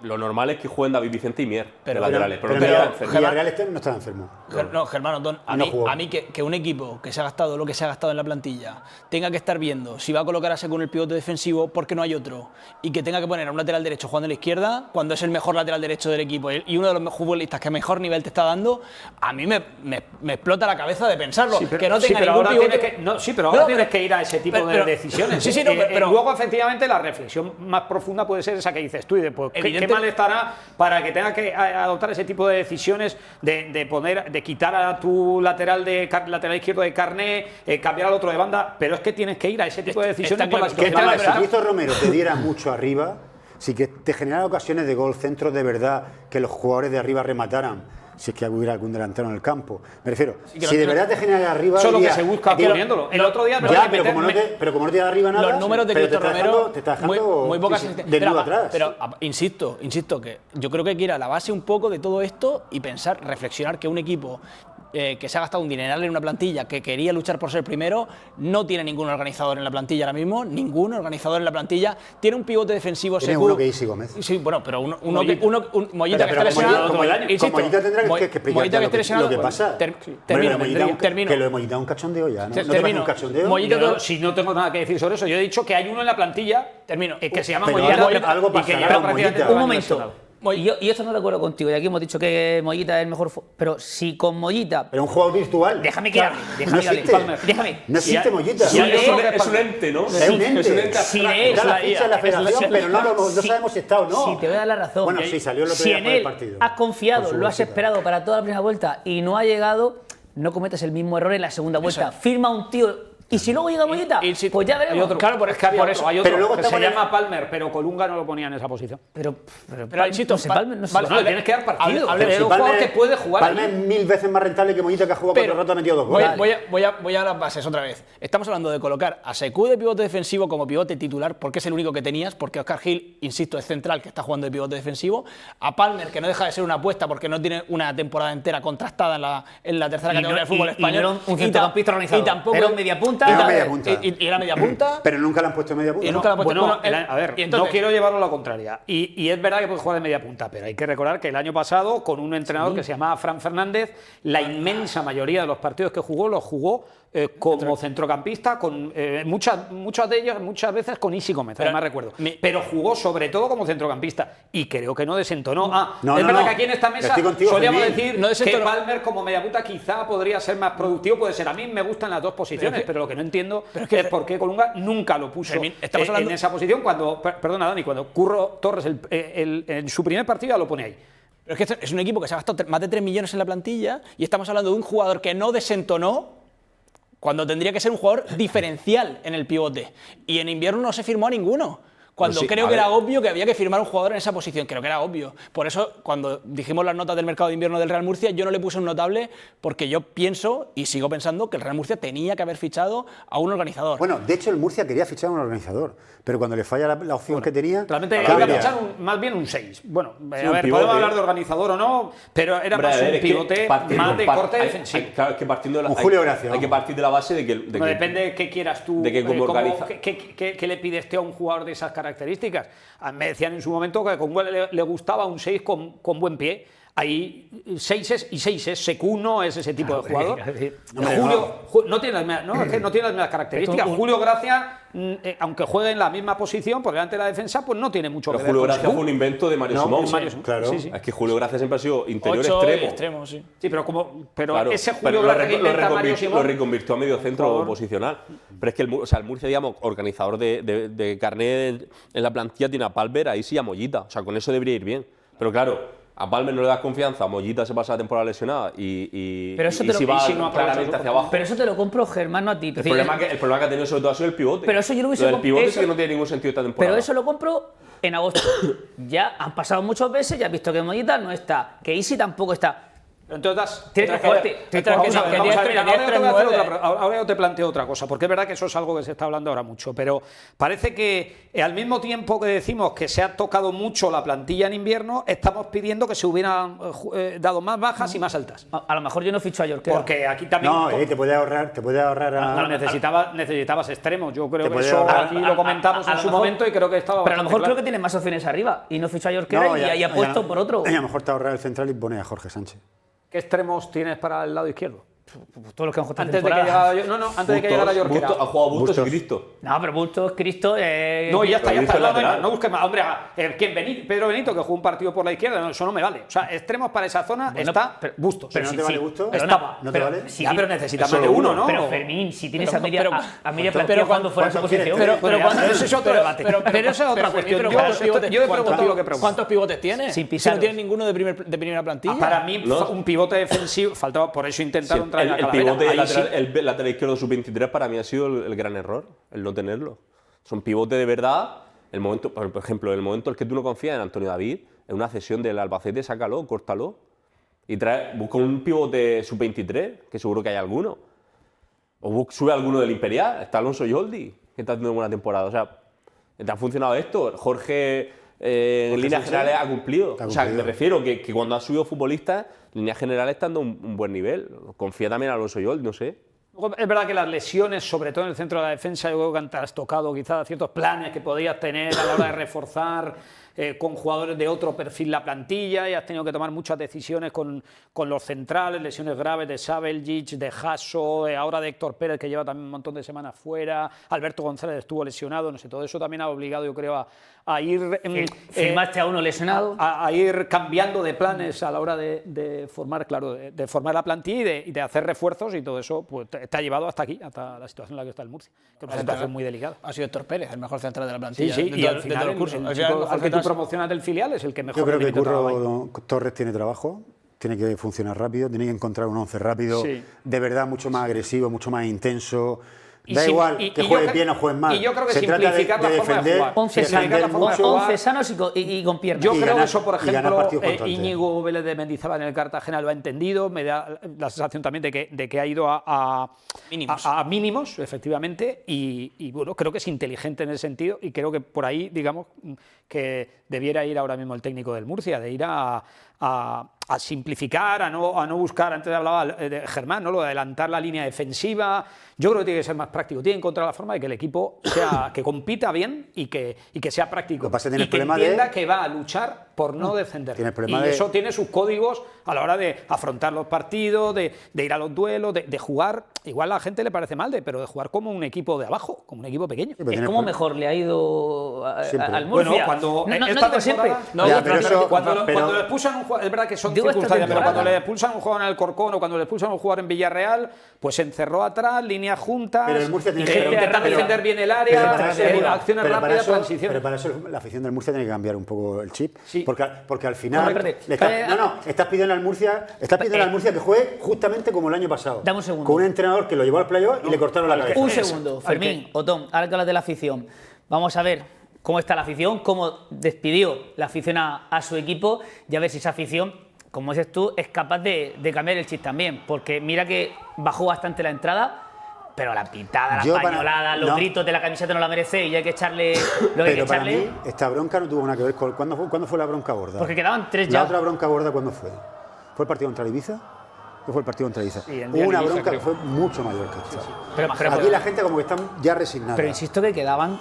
lo normal es que jueguen David Vicente y Mier de laterales. Pero Villarreal no estaba enfermo. No, Germán Otón, a mí que un equipo que se ha gastado lo que se ha gastado en la plantilla tenga que estar viendo si va a colocar a Seco en el pivote defensivo porque no hay otro, y que tenga que poner a un lateral derecho jugando a la izquierda cuando es el mejor lateral derecho del equipo y uno de los futbolistas que mejor nivel te está dando, a mí me explota la cabeza de pensarlo. Que no tenga ningún pivote. Pero ahora tienes que ir a ese tipo de decisiones. Pero luego, efectivamente, la reflexión más profunda puede ser esa que dices tú, y después, ¿qué mal estará para que tenga que adoptar ese tipo de decisiones de quitar a tu lateral izquierdo de carné, cambiar al otro de banda? Pero es que tienes que ir a ese tipo de decisiones por las que si Cristo Romero te diera mucho arriba, si que te generara ocasiones de gol, centros de verdad, que los jugadores de arriba remataran, si es que hubiera algún delantero en el campo. Me refiero, si de verdad te genera arriba... Eso es lo que se busca poniéndolo. El otro día... Pero como no te da arriba nada... Los números de Cristo Romero... Te está dejando muy pocas... atrás. Pero insisto, que yo creo que hay que ir a la base un poco de todo esto y pensar, reflexionar que un equipo que se ha gastado un dineral en una plantilla, que quería luchar por ser primero, no tiene ningún organizador en la plantilla ahora mismo, ningún organizador en la plantilla, tiene un pivote defensivo seguro. Tiene uno que Isi Gómez. Sí, bueno, pero Mollita que está lesionado. Como Mollita tendrá que explicar lo que pasa. Termino. Que lo de Mollita es un cachondeo ya, ¿no? Termino. ¿Un cachondeo? Si no tengo nada que decir sobre eso, yo he dicho que hay uno en la plantilla que se llama Mollita. Algo pasará con Mollita. Un momento. Y esto no de acuerdo contigo, y aquí hemos dicho que Mollita es el mejor, pero si con Mollita... Pero un jugador virtual. Déjame que hable, déjame. No existe Mollita. Es un ente, ¿no? Es un ente. Si lees la ficha de la federación, pero no sabemos si está o no. Si te voy a dar la razón. Bueno, sí, salió el otro día por el partido. Has confiado, lo has esperado para toda la primera vuelta y no ha llegado, no cometas el mismo error en la segunda vuelta. Firma un tío... Y si luego llega Mollita, pues ya veremos. Claro, pero es que hay otro que se llama Palmer, pero Colunga no lo ponía en esa posición. Pero insisto, Palmer no sé. Tienes que dar partido. Es un jugador que puede jugar. Palmer es 1000 veces más rentable que Mollita, que ha jugado 4 ratos, ha metido 2 goles. Voy a las bases otra vez. Estamos hablando de colocar a Sekou de pivote defensivo como pivote titular, porque es el único que tenías, porque Óscar Gil, insisto, es central, que está jugando de pivote defensivo. A Palmer, que no deja de ser una apuesta porque no tiene una temporada entera contrastada en la tercera categoría del fútbol español. Y no era un centrocampista organizado. Y tampoco era un media punta. Y era media punta. Pero nunca le han puesto media punta. Bueno, a ver, no quiero llevarlo a la contraria. Y es verdad que puede jugar de media punta, pero hay que recordar que el año pasado, con un entrenador que se llamaba Fran Fernández, la inmensa mayoría de los partidos que jugó los jugó como centrocampista, con muchas de ellas, muchas veces con Isi Gómez, además recuerdo. Pero jugó sobre todo como centrocampista y creo que no desentonó. Es verdad que aquí en esta mesa solíamos decir que Palmer como mediapunta quizá podría ser más productivo, puede ser. A mí me gustan las dos posiciones, pero lo que no entiendo es por qué Colunga nunca lo puso en esa posición cuando, perdona Dani, cuando Curro Torres en su primer partido ya lo pone ahí. Pero es que es un equipo que se ha gastado más de 3 millones en la plantilla y estamos hablando de un jugador que no desentonó cuando tendría que ser un jugador diferencial en el pivote. Y en invierno no se firmó a ninguno. Cuando sí, creo que era obvio que había que firmar un jugador en esa posición, creo que era obvio. Por eso, cuando dijimos las notas del mercado de invierno del Real Murcia, yo no le puse un notable porque yo pienso y sigo pensando que el Real Murcia tenía que haber fichado a un organizador. Bueno, de hecho el Murcia quería fichar a un organizador, pero cuando le falla la opción que tenía... Realmente cambia. quería fichar más bien un 6. Bueno, Sí, a un ver, pivote. podemos hablar de organizador o no, pero era más un pivote más de corte defensivo. Claro, es que partiendo de la, Un Julio Gracia, hay que partir de la base de que... No, depende de qué quieras tú, de que cómo organiza. qué le pides tú a un jugador de esas características. Me decían en su momento que con le gustaba un 6 con buen pie. Hay 6 y 6, Secuno es ese tipo de jugador. No tiene las mismas características. Julio Gracia, aunque juegue en la misma posición, por delante de la defensa, pues no tiene mucho que ver. Julio Gracia fue un invento de Mario Simón. Claro. Sí. Es que Julio Gracia siempre ha sido interior 8 y extremo. extremo, sí. Sí, pero Claro, ese pero Julio Gracia que inventa Mario lo Simón, reconvirtió a medio centro posicional. Pero es que el Murcia, digamos, organizador de carnet en la plantilla tiene a Palmer, ahí sí a Mollita. O sea, con eso debería ir bien. Pero claro, a Palmer no le das confianza, a Mollita se pasa la temporada lesionada y si va claramente hacia abajo. Pero eso te lo compro, Germán, no a ti. El problema que ha tenido sobre todo ha sido el pivote. Pero eso yo lo hubiese el pivote eso, sí que no tiene ningún sentido esta temporada. Pero eso lo compro en agosto. Ya han pasado muchos meses, ya has visto que Mollita no está, que Isi tampoco está. Entonces, ahora yo te planteo otra cosa, porque es verdad que eso es algo que se está hablando ahora mucho, pero parece que al mismo tiempo que decimos que se ha tocado mucho la plantilla en invierno, estamos pidiendo que se hubieran dado más bajas y más altas. A lo mejor yo no ficho a Jorquera. Porque aquí también... No, te puede ahorrar a... No, necesitabas extremos. Yo creo que puede eso ahorrar aquí lo comentamos en su momento y creo que estaba... Pero a lo mejor claro. creo que tiene más opciones arriba y no ficho a Jorquera y apuesto por otro. Y a lo mejor te ahorrar el central y pone a Jorge Sánchez. ¿Qué extremos tienes para el lado izquierdo? Todos los que han jugado Antes de que llegara Jorquera. Ha jugado Bustos y Cristo. No, pero Bustos, Cristo... No, ya está. lateral. No busques más. Hombre, Pedro Benito, que jugó un partido por la izquierda, eso no me vale. O sea, extremos para esa zona está Bustos. ¿Pero no te vale Bustos? Estaba. ¿No te vale? Sí, pero necesitas más de uno, ¿no? Pero Fermín, si tienes a media plantilla cuando fuera a su posición... Ese es otro debate. Pero esa es otra cuestión. Yo he preguntado lo que pregunto. ¿Cuántos pivotes tiene? Sin Si pisar. no tiene ninguno de primera plantilla. Para mí, un pivote defensivo, faltaba, por eso intentaron traer a El Calavera. pivote el lateral izquierdo sub-23 para mí ha sido el gran error, el no tenerlo. Son pivote de verdad. Por ejemplo, el momento en el que tú no confías en Antonio David, en una cesión del Albacete, sácalo, córtalo y busca un pivote sub-23, que seguro que hay alguno. O sube alguno del Imperial, está Alonso Yoldi, que está teniendo buena temporada. O sea, ¿te ha funcionado esto? Jorge, en líneas generales, ha cumplido. O sea, me refiero que cuando ha subido futbolistas, en líneas generales está dando un buen nivel. Confía también en Alonso Yoldi, no sé. Es verdad que las lesiones, sobre todo en el centro de la defensa, yo creo que has tocado quizás ciertos planes que podías tener a la hora de reforzar con jugadores de otro perfil la plantilla y has tenido que tomar muchas decisiones con los centrales, lesiones graves de Sabeljic, de Jasso, ahora de Héctor Pérez, que lleva también un montón de semanas fuera, Alberto González estuvo lesionado, no sé, todo eso también ha obligado, yo creo, a ir... ¿Firmaste a uno lesionado? A ir cambiando de planes a la hora de formar, claro, de formar la plantilla y de hacer refuerzos y todo eso pues, te ha llevado hasta aquí, hasta la situación en la que está el Murcia, que es una situación muy delicada. Ha sido Héctor Pérez, el mejor central de la plantilla. Sí, y al final el que tú promocionas del filial es el que mejor... Yo creo que Curro Torres tiene trabajo, tiene que funcionar rápido, tiene que encontrar un 11 rápido, de verdad mucho más agresivo, mucho más intenso. Da igual que juegues bien o juegues mal. Y yo creo que se trata de defender, 11 sanos y con piernas. Yo creo que eso, por ejemplo, Íñigo Vélez de Mendizábal en el Cartagena lo ha entendido. Me da la sensación también de que ha ido a mínimos, efectivamente. Y bueno, creo que es inteligente en ese sentido. Y creo que por ahí, digamos, que debiera ir ahora mismo el técnico del Murcia, de ir a simplificar, a no buscar, antes hablaba de Germán, ¿no? Lo de adelantar la línea defensiva. Yo creo que tiene que ser más práctico, tiene que encontrar la forma de que el equipo que compita bien y que sea práctico. Y que entienda que va a luchar por no descender. Y eso tiene sus códigos a la hora de afrontar los partidos, de ir a los duelos, de jugar. Igual a la gente le parece mal, pero de jugar como un equipo de abajo, como un equipo pequeño. Es como mejor le ha ido al Murcia. Bueno, cuando cuando le expulsan un jugador, es verdad que son circunstancias, pero cuando le expulsan un jugador en el Alcorcón o cuando le expulsan un jugador en Villarreal, pues se encerró atrás, líneas juntas, intentando defender bien el área, acciones rápidas, transiciones. Pero para eso la afición del Murcia tiene que cambiar un poco el chip, porque al final estás pidiendo al Murcia que juegue justamente como el año pasado. Dame un segundo. Con un entrenador que lo llevó al playoff y le cortaron la cabeza. Un segundo, Fermín, Otón, ahora que hablas de la afición. Vamos a ver, cómo está la afición, cómo despidió la afición a su equipo, y a ver si esa afición, como dices tú, es capaz de cambiar el chip también, porque mira que bajó bastante la entrada, pero la pitada, la pañolada, los gritos de la camiseta no la merece y hay que echarle lo que hay que echarle. Para mí, esta bronca no tuvo nada que ver con... ¿Cuándo fue la bronca gorda? Porque quedaban 3 ya. ¿La otra bronca gorda cuándo fue? ¿Fue el partido contra el Ibiza? ¿Qué fue el partido contra Ibiza? Sí, hubo una bronca que fue mucho mayor que esta. Pero aquí la gente como que está ya resignada. Pero insisto que quedaban...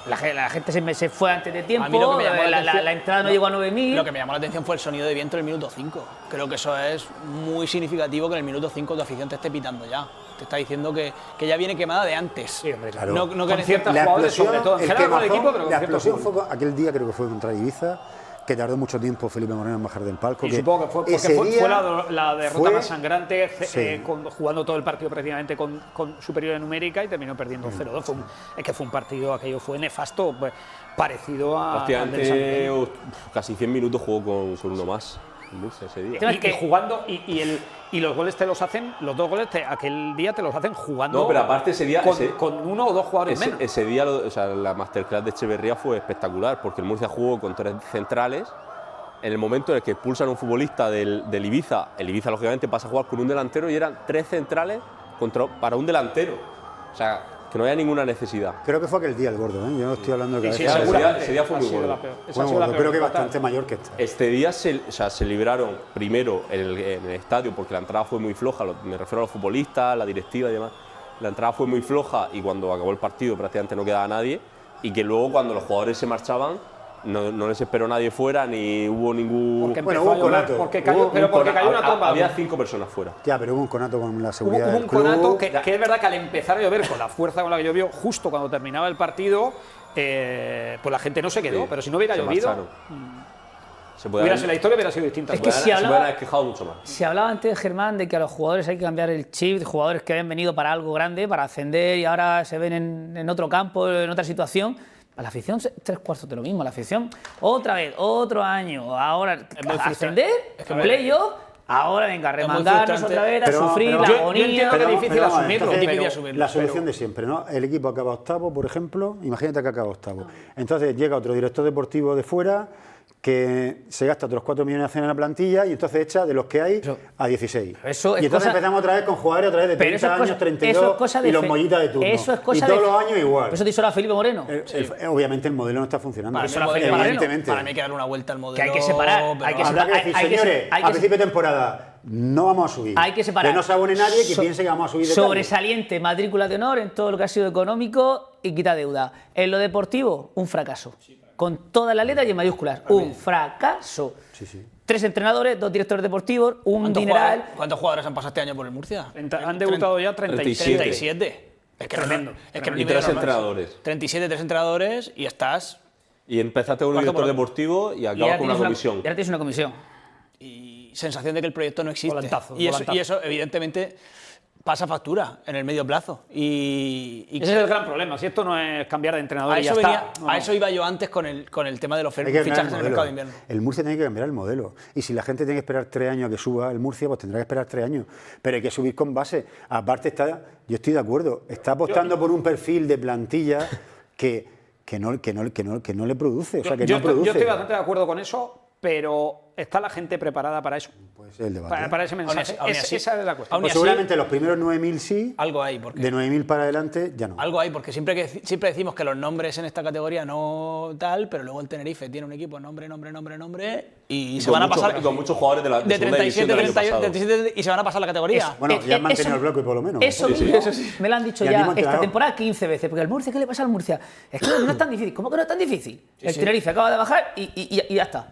La gente se fue antes de tiempo, A mí lo que me llamó la entrada no llegó a 9.000. Lo que me llamó la atención fue el sonido de viento en el minuto 5. Creo que eso es muy significativo, que en el minuto 5 tu afición te esté pitando ya. Te está diciendo que ya viene quemada de antes. Sí, hombre, claro. No que ciertas jugadores, sobre todo. En general con el equipo, pero la explosión fue aquel día, creo que fue contra Ibiza, que tardó mucho tiempo Felipe Moreno en bajar del palco. Y supongo que fue porque fue la derrota más sangrante, jugando todo el partido prácticamente con superioridad numérica y terminó perdiendo 0-2. Es que fue un partido, aquello fue nefasto, pues, parecido a... Prácticamente casi 100 minutos jugó con uno más. Ese día. Y jugando, y los goles te los hacen, los 2 goles aquel día te los hacen jugando. No, pero aparte ese día con 1 o 2 jugadores menos. Ese día, o sea, la masterclass de Echeverría fue espectacular, porque el Murcia jugó con 3 centrales. En el momento en el que expulsan a un futbolista del Ibiza, el Ibiza lógicamente pasa a jugar con un delantero y eran 3 centrales para un delantero. O sea, que no había ninguna necesidad. Creo que fue aquel día el gordo, ¿eh? Yo no estoy hablando de ese día fue muy gordo. Creo que bastante mayor que esta. Este día se libraron primero en el estadio porque la entrada fue muy floja, me refiero a los futbolistas, la directiva y demás. La entrada fue muy floja y cuando acabó el partido prácticamente no quedaba nadie, y que luego cuando los jugadores se marchaban no les esperó nadie fuera, ni hubo ningún... Hubo un conato. Porque cayó una tromba. Había 5 personas fuera. Ya, pero hubo un conato con la seguridad Hubo del un club. conato que es verdad que al empezar a llover, con la fuerza con la que llovió, justo cuando terminaba el partido, pues la gente no se quedó, pero si no hubiera llovido... la historia hubiera sido distinta. Es que se hubieran quejado mucho más. Se hablaba antes, Germán, de que a los jugadores hay que cambiar el chip, jugadores que habían venido para algo grande, para ascender y ahora se ven en otro campo, en otra situación. A la afición, 3/4 de lo mismo. La afición, otra vez, otro año, ahora ascender, playoff, ahora venga, remandarnos otra vez, a sufrir la agonía. Pero es difícil asumirlo. La solución de siempre, ¿no? El equipo acaba octavo, por ejemplo, imagínate que acaba octavo. Entonces llega otro director deportivo de fuera que se gasta otros 4 millones en la plantilla y entonces echa de los que hay a 16. Y entonces empezamos otra vez con jugadores otra vez de 30 años, 32 y los mollitas de turno. Eso es cosa y todos los años igual. Eso te hizo a Felipe Moreno. Obviamente el modelo no está funcionando. Evidentemente. Para mí hay que darle una vuelta al modelo. Que hay que separar. Habrá que decir, señores, a principio de temporada no vamos a subir. Hay que separar. Que no se abone nadie que piense que vamos a subir de sobresaliente, matrícula de honor en todo lo que ha sido económico y quita deuda. En lo deportivo, un fracaso. Con todas las letras y en mayúsculas. Un fracaso. 3 entrenadores, 2 directores deportivos, un dineral. ¿Cuántos jugadores han pasado este año por el Murcia? Han debutado ya 37. Es que tremendo. Es que y 3 entrenadores. 37, 3 entrenadores y estás... Y empezaste con un director deportivo y acabas con una comisión. Y ahora tienes una comisión. Y sensación de que el proyecto no existe. Volantazo. Y eso, evidentemente, pasa factura en el medio plazo. Y ese es el gran problema. Si esto no es cambiar de entrenador y ya está. A eso iba yo antes con el tema de los fichajes en el mercado de invierno. El Murcia tiene que cambiar el modelo. Y si la gente tiene que esperar 3 años a que suba el Murcia, pues tendrá que esperar 3 años. Pero hay que subir con base. Aparte, yo estoy de acuerdo. Está apostando por un perfil de plantilla que no le produce. O sea, que no produce. Yo estoy bastante de acuerdo con eso, pero ¿está la gente preparada para eso? Pues el debate. Para ese mensaje. Esa es la cuestión. Pues seguramente los primeros 9.000 sí. Algo hay. Porque de 9.000 para adelante ya no. Algo hay, porque siempre decimos que los nombres en esta categoría no tal, pero luego el Tenerife tiene un equipo nombre y se van a pasar. Y con muchos jugadores de 37 y se van a pasar la categoría. Bueno, ya han mantenido el bloque por lo menos. Eso me lo han dicho ya esta temporada 15 veces. Porque al Murcia, ¿qué le pasa al Murcia? Es que no es tan difícil. ¿Cómo que no es tan difícil? El Tenerife acaba de bajar y ya está.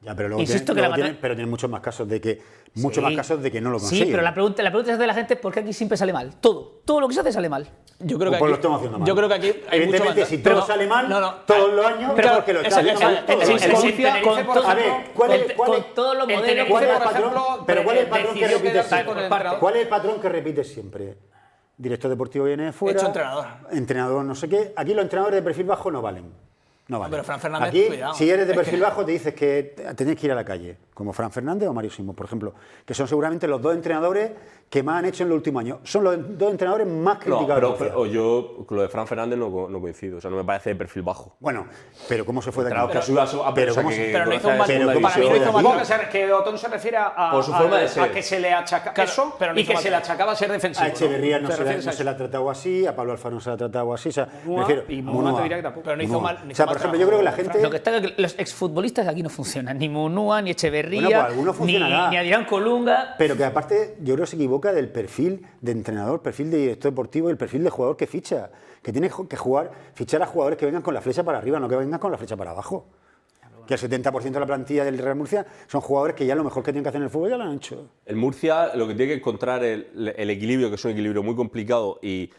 Ya, pero luego insisto tiene muchos más casos de que más casos de que no lo consiguen. Sí, pero la pregunta que se hace de la gente es por qué aquí siempre sale mal. Todo lo que se hace sale mal. Yo creo que pues lo estamos haciendo mal. Yo creo que aquí hay evidentemente mucho si todo sale mal todos los años, pero porque lo está haciendo mal. A ver, con todos los modelos, ¿cuál es el patrón? Pero ¿cuál es el patrón que repite siempre? ¿Cuál es el patrón que repite siempre? Director deportivo viene de fuera. Hecho entrenador. Entrenador no sé qué. Aquí los entrenadores de perfil bajo no valen. No vale. Pero Fran Fernández, aquí, cuidado. si eres de perfil bajo, te dices que tenéis que ir a la calle, como Fran Fernández o Mario Simón, por ejemplo, que son seguramente los dos entrenadores que más han hecho en los últimos años. Son los dos entrenadores más criticados. Pero yo con lo de Fran Fernández no coincido, o sea, no me parece de perfil bajo. Bueno, pero ¿cómo se fue de aquí? Pero no hizo un mal. Para mí no hizo mal. Que Otón se refiere por su forma de ser. a que se le achaca eso pero no y que hizo se le achacaba ser defensivo. A Echeverría no ¿no? se le ha tratado así, a Pablo Alfaro no se le ha tratado así. O sea, Y Munúa te diría que tampoco. Pero no hizo mal. O sea, por ejemplo, yo creo que la gente... Lo que está claro es que los exfutbolistas aquí no funcionan, ni Munúa, ni Echeverría, Bueno, pues algunos funcionará. ni Adrián Colunga. Pero que aparte, yo creo que se equivoca del perfil de entrenador, perfil de director deportivo y el perfil de jugador que ficha. Que tiene que fichar a jugadores que vengan con la flecha para arriba, no que vengan con la flecha para abajo. Que el 70% de la plantilla del Real Murcia son jugadores que ya lo mejor que tienen que hacer en el fútbol ya lo han hecho. El Murcia lo que tiene que encontrar el equilibrio, que es un equilibrio muy complicado y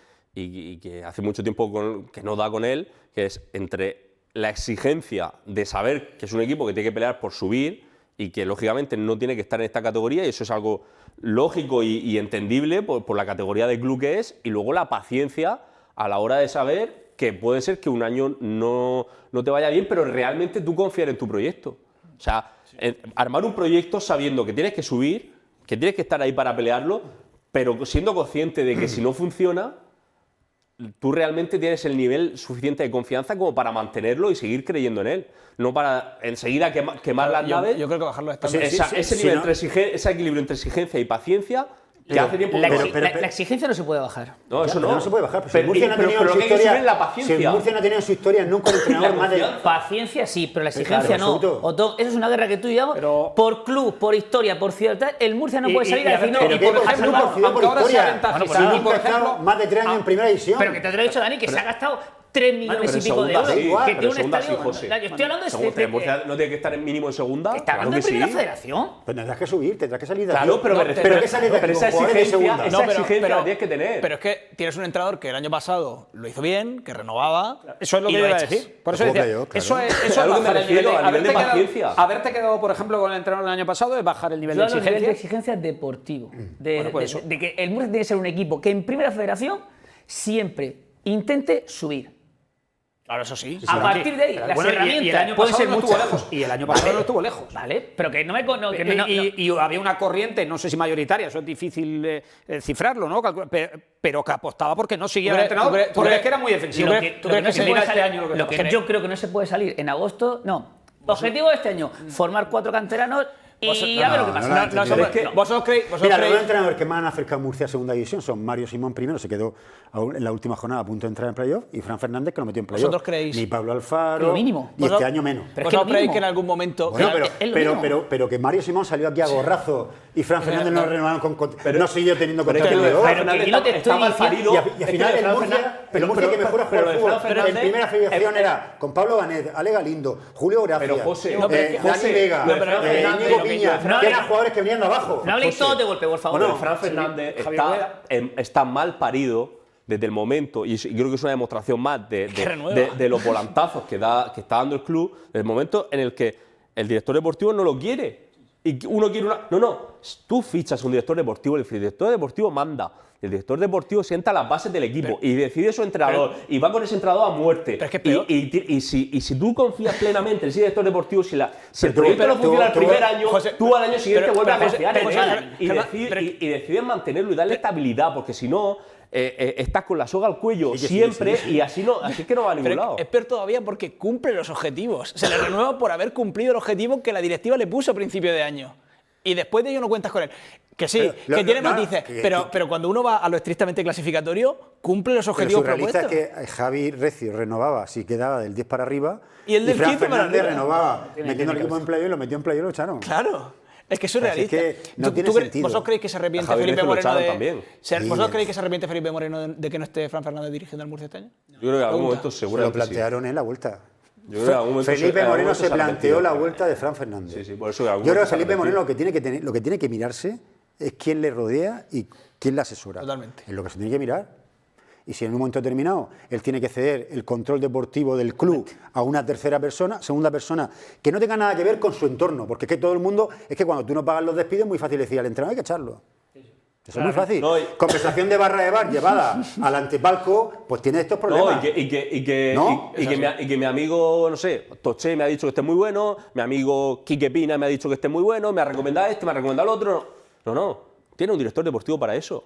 que hace mucho tiempo que no da con él, que es entre la exigencia de saber que es un equipo que tiene que pelear por subir y que lógicamente no tiene que estar en esta categoría, y eso es algo lógico y entendible por la categoría de club que es, y luego la paciencia a la hora de saber que puede ser que un año no te vaya bien, pero realmente tú confiar en tu proyecto. O sea, armar un proyecto sabiendo que tienes que subir, que tienes que estar ahí para pelearlo, pero siendo consciente de que si no funciona, tú realmente tienes el nivel suficiente de confianza como para mantenerlo y seguir creyendo en él. No para enseguida quemar las naves. Yo creo que bajarlo está Ese equilibrio entre exigencia y paciencia. Que hace tiempo La exigencia no se puede bajar. No, eso no. No se puede bajar. Pero el Murcia no ha tenido en su historia. Si el Murcia no ha tenido en su historia nunca un entrenador más de... Paciencia sí, pero la exigencia Claro, no. Otón, eso es una guerra que tú y yo, por club, por historia, por ciudad, el Murcia no puede salir a decir no. Pero Y por ejemplo, por historia. Y Por ejemplo, más de 3 años en primera división. Pero que te lo he dicho, Dani, que se ha gastado 3 millones y pico de euros. Que tiene un estadio. Yo estoy hablando de el Murcia no tiene que estar en mínimo en segunda. Está hablando de primera federación. Pues tendrás que subir, tendrás que salir de aquí. Claro, pero que salir de aquí esa con jugadores de exigencia segunda. la tienes que tener. Pero es que tienes un entrenador que el año pasado lo hizo bien, que renovaba. Eso es lo que y yo iba a echas. decir. Por eso decía, eso es a lo que me bajar el refiero, nivel. a nivel de paciencia. Haberte quedado, por ejemplo, con el entrenador del año pasado es bajar el nivel de Exigencia deportivo. Bueno, pues eso. De que el Murcia tiene que ser un equipo que en primera federación siempre intente subir. Claro, eso sí. A partir de ahí, las herramientas y el año pueden pasado ser no estuvo muchas. lejos. Y el año pasado no estuvo lejos. Vale, pero que no me... Y había una corriente, no sé si mayoritaria, eso es difícil cifrarlo, ¿no? Pero que apostaba porque no siguiera el entrenador, porque es que era muy defensivo. Lo que yo creo que no se puede salir en agosto, no. Objetivo de este año, formar 4 canteranos y a ver lo que pasa. ¿Vosotros creéis? Mira, los dos entrenadores que más han acercado a Murcia a segunda división son Mario Simón primero, se quedó en la última jornada a punto de entrar en playoff, y Fran Fernández, que lo metió en playoff. ¿Vosotros creéis? Ni Pablo Alfaro. Lo mínimo. Y este año menos. Pero ¿Vosotros creéis que en algún momento... Bueno, pero que Mario Simón salió aquí a gorrazo y Fran Fernández no lo renovaron no siguió teniendo contrato de pero que yo te estoy diciendo... Y al final el Murcia que mejor ha jugado al fútbol en primera federación era con Pablo Banet, Ale Galindo, Julio Gracia, Dani Vega, Íñigo Piña, que eran jugadores que venían de abajo. No habléis todos de golpe, por favor. Bueno, Fran Fernández está mal parido desde el momento, y creo que es una demostración más de los volantazos que está dando el club, desde el momento en el que el director deportivo no lo quiere. Y uno quiere una... No, tú fichas un director deportivo, el director deportivo manda. El director deportivo sienta las bases del equipo y decide su entrenador y va con ese entrenador a muerte. Pero es que es peor. Y si tú confías plenamente en ese director deportivo, si el proyecto no funciona el primer año, tú al año siguiente vuelves a confiar en él y decides mantenerlo y darle estabilidad, porque si no... estás con la soga al cuello siempre y así es que no va a ningún lado. Es peor todavía porque cumple los objetivos. Se le renueva por haber cumplido el objetivo que la directiva le puso a principio de año. Y después de ello no cuentas con él. Que sí, que tiene matices, pero cuando uno va a lo estrictamente clasificatorio, cumple los objetivos propuestos. Lo surrealista es que Javi Recio renovaba si quedaba del 10 para arriba y el del 15 para arriba renovaba metiendo el equipo en playoff, lo metió en playoff y lo echaron. Claro. Es que es surrealista. Es que no tiene sentido. ¿Vosotros creéis que se arrepiente Felipe Moreno ¿Vosotros creéis que se arrepiente Felipe Moreno de que no esté Fran Fernández dirigiendo al Murcia este año? Yo creo que en algún momento seguramente lo plantearon en la vuelta. Felipe Moreno se planteó la vuelta de Fran Fernández. Sí, por eso yo creo que Felipe Moreno lo que tiene que mirarse es quién le rodea y quién le asesora. Totalmente. Es lo que se tiene que mirar. Y si en un momento determinado él tiene que ceder el control deportivo del club a una tercera persona, segunda persona, que no tenga nada que ver con su entorno, porque es que todo el mundo, es que cuando tú no pagas los despidos es muy fácil decir al entrenador hay que echarlo. Eso es muy fácil. Conversación de barra de bar llevada al antepalco, pues tiene estos problemas. Y que mi amigo, no sé, Toché me ha dicho que este es muy bueno, mi amigo Quique Pina me ha dicho que este es muy bueno, me ha recomendado este, me ha recomendado el otro. No. Tiene un director deportivo para eso.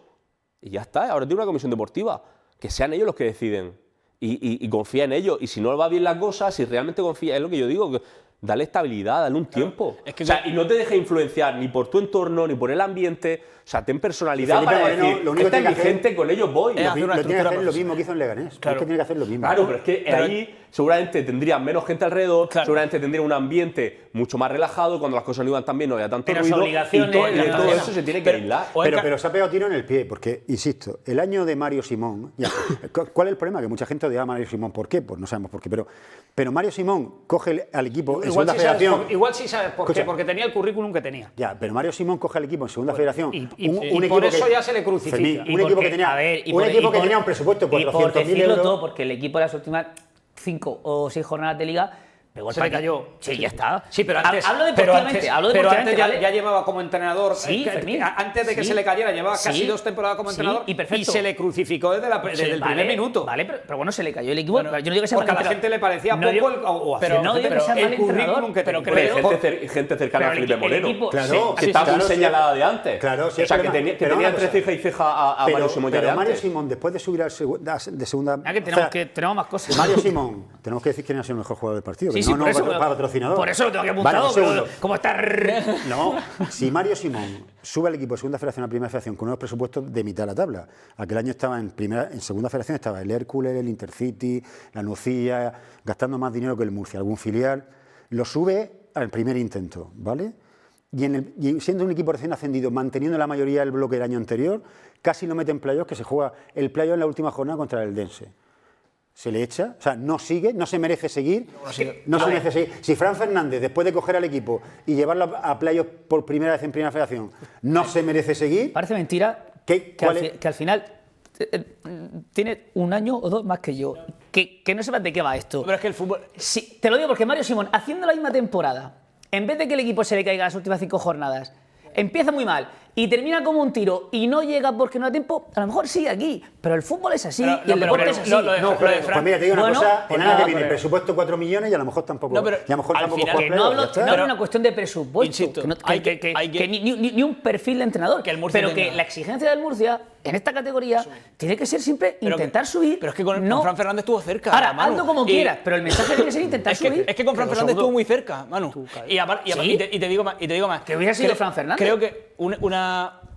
Y ya está, ahora tiene una comisión deportiva. Que sean ellos los que deciden. Y confía en ellos. Y si no va bien la cosa, si realmente confía, es lo que yo digo, que dale estabilidad, dale un tiempo. Es que y no te dejes influenciar ni por tu entorno, ni por el ambiente. O sea, ten personalidad para decir, esta es mi gente, con ellos voy. Lo tiene que hacer lo mismo que hizo en Leganés. Claro. Es que tiene que hacer lo mismo. Claro, pero es que ahí seguramente tendría menos gente alrededor, seguramente tendría un ambiente mucho más relajado, cuando las cosas no iban tan bien, no había tanto ruido. Y todo eso se tiene que aislar. Pero se ha pegado tiro en el pie, porque, insisto, el año de Mario Simón... ¿Cuál es el problema? Que mucha gente odiaba a Mario Simón. ¿Por qué? Pues no sabemos por qué. Pero Mario Simón coge al equipo en segunda federación... Igual sí sabes por qué, porque tenía el currículum que tenía. Ya, pero Mario Simón coge al equipo en segunda federación... Y por eso ya se le crucifica. Un equipo que tenía un presupuesto de 400.000 euros... todo, porque el equipo de las últimas 5 o 6 jornadas de liga pegó se le cayó. Sí, ya está. Sí, pero antes, hablo deportivamente, pero antes ya llevaba como entrenador. Sí, antes de que se le cayera, llevaba casi 2 temporadas como entrenador y se le crucificó desde el primer minuto. Vale, pero bueno, se le cayó el equipo. Bueno, yo no digo que sea porque a la gente le parecía poco pero el currículum que gente cercana a Felipe Moreno. Claro, que estaba muy señalada de antes. Claro, o sea, que tenía entre ceja y ceja a Mario Simón. Pero Mario Simón, después de subir de segunda... Tenemos más cosas. Mario Simón, tenemos que decir quién ha sido el mejor jugador del partido. Sí, por eso, patrocinador. Por eso lo tengo que apuntado, pero ¿cómo está? No, si Mario Simón sube al equipo de segunda federación a primera federación con unos presupuestos de mitad de la tabla, aquel año estaba en segunda federación estaba el Hércules, el Intercity, la Nucía, gastando más dinero que el Murcia, algún filial, lo sube al primer intento, ¿vale? Y siendo un equipo recién ascendido, manteniendo la mayoría del bloque del año anterior, casi no mete en playoffs, que se juega el playoff en la última jornada contra el Dense. Se le echa, o sea, no sigue, no se merece seguir. Si Fran Fernández, después de coger al equipo y llevarlo a playoffs por primera vez en primera federación, no se merece seguir... Parece mentira que al final tiene 1 año o 2 más que yo. Que no sepas de qué va esto. Pero es que el fútbol... Sí, te lo digo porque Mario Simón, haciendo la misma temporada, en vez de que el equipo se le caiga las últimas 5 jornadas, empieza muy mal y termina como un tiro y no llega porque no da tiempo, a lo mejor sigue aquí, pero el fútbol es así y el deporte es así. Pues mira, te digo una cosa, el año que viene presupuesto 4 millones y a lo mejor tampoco. No hablo de una cuestión de presupuesto, insisto, ni un perfil de entrenador, pero que la exigencia del Murcia en esta categoría tiene que ser siempre intentar subir. Pero es que con Fran Fernández estuvo cerca. Ahora, hazlo como quieras, pero el mensaje tiene que ser intentar subir. Es que con Fran Fernández estuvo muy cerca, Manu. Y te digo más. Que hubiera sido Fran Fernández. Creo que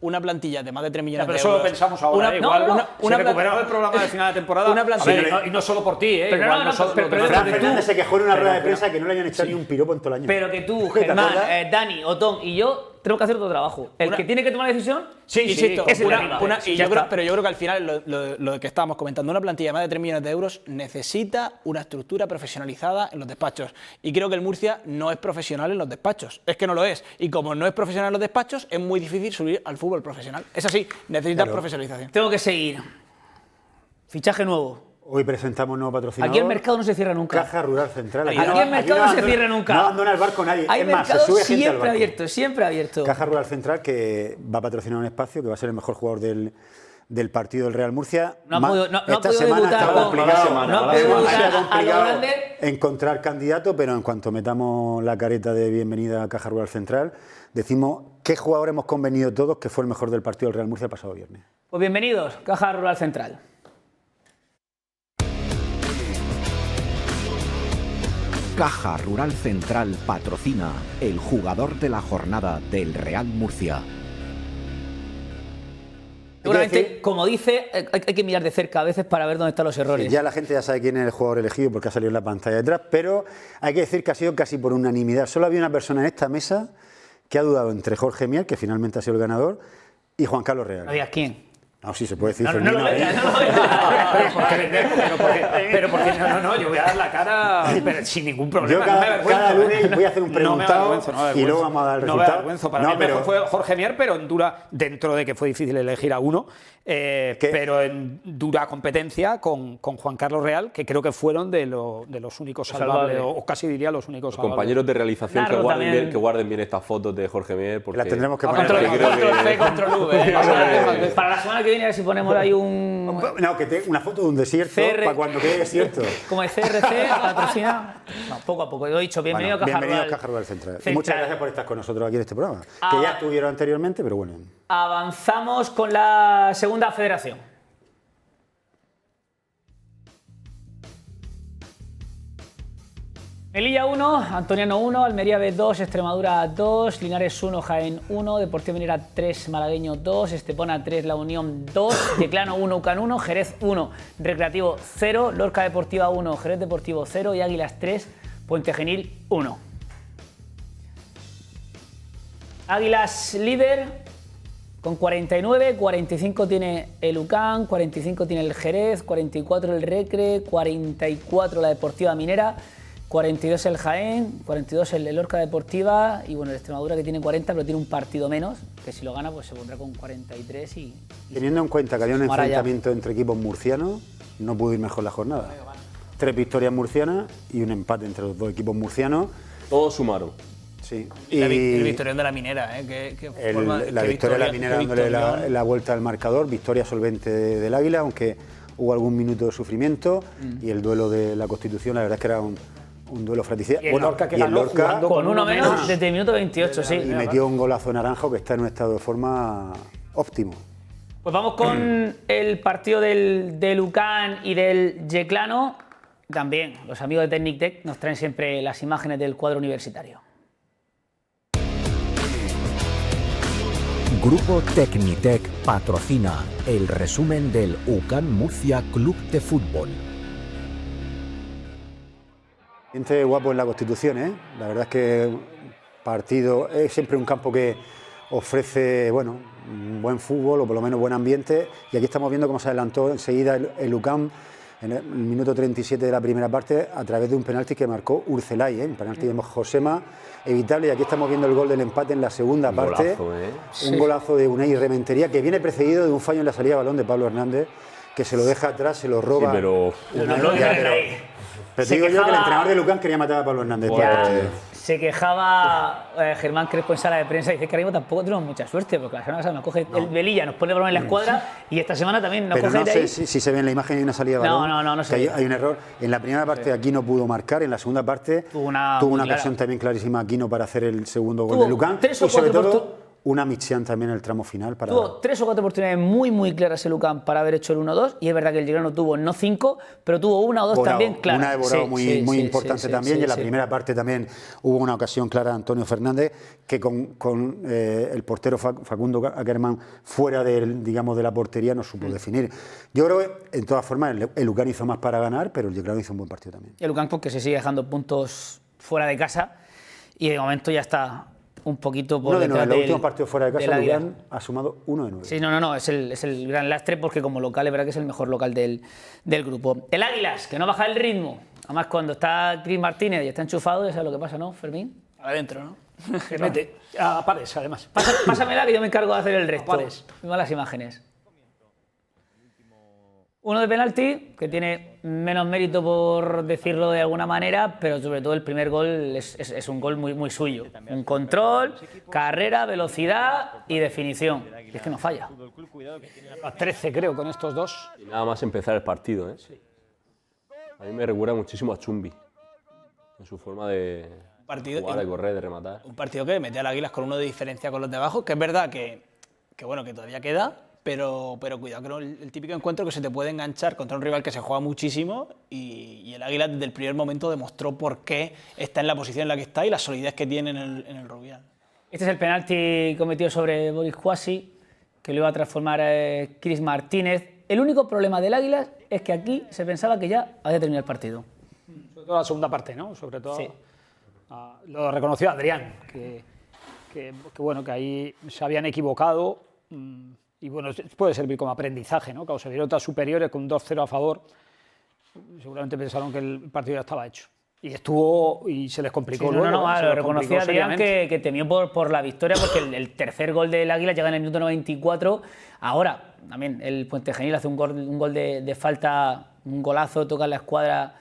una plantilla de más de 3 millones de euros. Pero eso lo pensamos ahora. Igual recuperamos el programa de final de temporada. Una plantilla. Y no solo por ti, pero Fran Fernández se quejó en una rueda de prensa que no le hayan echado ni un piropo en todo el año. Pero que tú, Germán, Dani, Otón y yo tenemos que hacer otro trabajo. El que tiene que tomar la decisión, insisto, es el de arriba. Pero yo creo que al final, lo que estábamos comentando, una plantilla de más de 3 millones de euros necesita una estructura profesionalizada en los despachos. Y creo que el Murcia no es profesional en los despachos. Es que no lo es. Y como no es profesional en los despachos, es muy difícil subir al fútbol profesional. Es así, necesitas profesionalización. Tengo que seguir. Fichaje nuevo. Hoy presentamos un nuevo patrocinador. Aquí el mercado no se cierra nunca. Caja Rural Central. Aquí el mercado no se cierra nunca. No abandona el barco nadie. Hay es más, mercado se sube gente al siempre barco. abierto, siempre abierto. Caja Rural Central que va a patrocinar un espacio, que va a ser el mejor jugador del partido del Real Murcia. No ha podido semana debutar, está complicado. No ha podido complicado encontrar candidato, pero en cuanto metamos la careta de bienvenida a Caja Rural Central, decimos qué jugador hemos convenido todos que fue el mejor del partido del Real Murcia el pasado viernes. Pues bienvenidos, Caja Rural Central. Caja Rural Central patrocina el jugador de la jornada del Real Murcia. Seguramente, como dice, hay que mirar de cerca a veces para ver dónde están los errores. Sí, ya la gente ya sabe quién es el jugador elegido porque ha salido en la pantalla detrás, pero hay que decir que ha sido casi por unanimidad. Solo había una persona en esta mesa que ha dudado entre Jorge Mier, que finalmente ha sido el ganador, y Juan Carlos Real. ¿Sabías quién? No, sí se puede decir No, Fermín. no lo veas, no lo veas. Pero porque no, yo voy a dar la cara pero sin ningún problema. Yo cada lunes voy a hacer un preguntado y luego vamos a dar el no me resultado. avergüenzo. Para mí el mejor fue Jorge Mier, pero en dura, dentro de que fue difícil elegir a uno, pero en dura competencia con Juan Carlos Real, que creo que fueron de los únicos salvables, o casi diría los únicos salvables. Compañeros de realización que guarden bien estas fotos de Jorge Mier, porque las tendremos que poner. Control-C, Control-V. Para la semana que viene, a ver si ponemos ahí un... No, que una foto de un desierto, para cuando quede desierto. Como el CRC, patrocina... No, poco a poco. Lo he dicho, bienvenido a Caja Rural. Bienvenido a Caja Rural Central. Y muchas gracias por estar con nosotros aquí en este programa, que ya estuvieron anteriormente, pero bueno. Avanzamos con la segunda federación. Melilla 1, Antoniano 1, Almería B 2, Extremadura 2, Linares 1, Jaén 1, Deportivo Minera 3, Malagueño 2, Estepona 3, La Unión 2, Yeclano 1, UCAN 1, Jerez 1, Recreativo 0, Lorca Deportiva 1, Jerez Deportivo 0 y Águilas 3, Puente Genil 1. Águilas líder con 49, 45 tiene el UCAN, 45 tiene el Jerez, 44 el Recre, 44 la Deportiva Minera, 42 el Jaén, 42 el Lorca Deportiva y bueno, el Extremadura que tiene 40 pero tiene un partido menos, que si lo gana pues se pondrá con 43 y teniendo en cuenta que había un enfrentamiento entre equipos murcianos, no pudo ir mejor la jornada. 3 victorias murcianas y un empate entre los dos equipos murcianos. todos sumaron. Sí. Y el victorión de la Minera, la victoria de la Minera dándole la vuelta al marcador, victoria solvente del Águila, aunque hubo algún minuto de sufrimiento y el duelo de la Constitución, la verdad es que era un duelo fratricida. Y el Lorca que ganó jugando con uno menos desde el minuto 28, sí. Y metió un golazo Naranjo que está en un estado de forma óptimo. Pues vamos con el partido del UCAN y del Yeclano. También los amigos de Technic nos traen siempre las imágenes del cuadro universitario. Grupo Tecnitec patrocina el resumen del UCAN Murcia Club de Fútbol. Gente guapo en la Constitución, ¿eh? La verdad es que partido es siempre un campo que ofrece, bueno, un buen fútbol o por lo menos buen ambiente. Y aquí estamos viendo cómo se adelantó enseguida el UCAN en el minuto 37 de la primera parte a través de un penalti que marcó Urcelay, ¿eh? Un penalti de Josema evitable. Y aquí estamos viendo el gol del empate en la segunda parte. Un golazo de Unai Rementería que viene precedido de un fallo en la salida de balón de Pablo Hernández que se lo deja atrás, se lo roba. Sí, pero te digo yo que el entrenador de Lucán quería matar a Pablo Hernández. Se quejaba Germán Crespo en sala de prensa y dice que ahora mismo tampoco tenemos mucha suerte porque la semana pasada nos coge el Velilla, nos pone balón en la escuadra y esta semana también nos coge no de sé ahí. si se ve en la imagen hay una salida de balón. No sé. Hay un error. En la primera parte aquí no pudo marcar, en la segunda parte tuvo una ocasión también clarísima Aquino para hacer el segundo gol de Lucán. Y sobre todo una Michian también en el tramo final. Tuvo 3 o 4 oportunidades muy claras el UCAN para haber hecho el 1-2 y es verdad que el Yeclano tuvo no 5, pero tuvo 1 o 2 también claras. Una de Borao muy importante también y en la primera parte también hubo una ocasión clara de Antonio Fernández que con el portero Facundo Ackerman fuera de la portería no supo definir. Yo creo que en todas formas el UCAN hizo más para ganar, pero el Yeclano hizo un buen partido también. El UCAN porque se sigue dejando puntos fuera de casa y de momento ya está un poquito por detrás en los últimos partidos fuera de casa, el UCAN ha sumado 1 de 9. Sí, no, es el gran lastre porque como local es verdad que es el mejor local del grupo. El Águilas, que no baja el ritmo. Además, cuando está Cris Martínez y está enchufado, ya sabes lo que pasa, ¿no, Fermín? Adentro, ¿no? Se mete a pares, además. Pásamela que yo me encargo de hacer el resto. Vemos las imágenes. Uno de penalti, que tiene menos mérito por decirlo de alguna manera, pero sobre todo el primer gol es un gol muy suyo. Un control, carrera, velocidad y definición. Y es que no falla. A 13 creo con estos dos. Y nada más empezar el partido, ¿eh? A mí me recuerda muchísimo a Chumbi. En su forma de jugar, de correr, de rematar. Un partido que mete al Águilas con uno de diferencia con los de abajo, que es verdad que todavía queda. Pero cuidado, que el típico encuentro que se te puede enganchar contra un rival que se juega muchísimo y el Águila desde el primer momento demostró por qué está en la posición en la que está y la solidez que tiene en el Rubial. Este es el penalti cometido sobre Boris Cuasi, que lo iba a transformar Cris Martínez. El único problema del Águila es que aquí se pensaba que ya había terminado el partido. Sobre todo la segunda parte, ¿no? Sobre todo sí. Lo reconoció Adrián, que bueno, que ahí se habían equivocado. y bueno, puede servir como aprendizaje, ¿no? Claro, se vieron tan superiores con un 2-0 a favor, seguramente pensaron que el partido ya estaba hecho. Y estuvo y se les complicó. Sí, luego, lo reconocía Adrián que temió por la victoria, porque el tercer gol del Águila llega en el minuto 94. Ahora, también el Puente Genil hace un gol de falta, un golazo, toca en la escuadra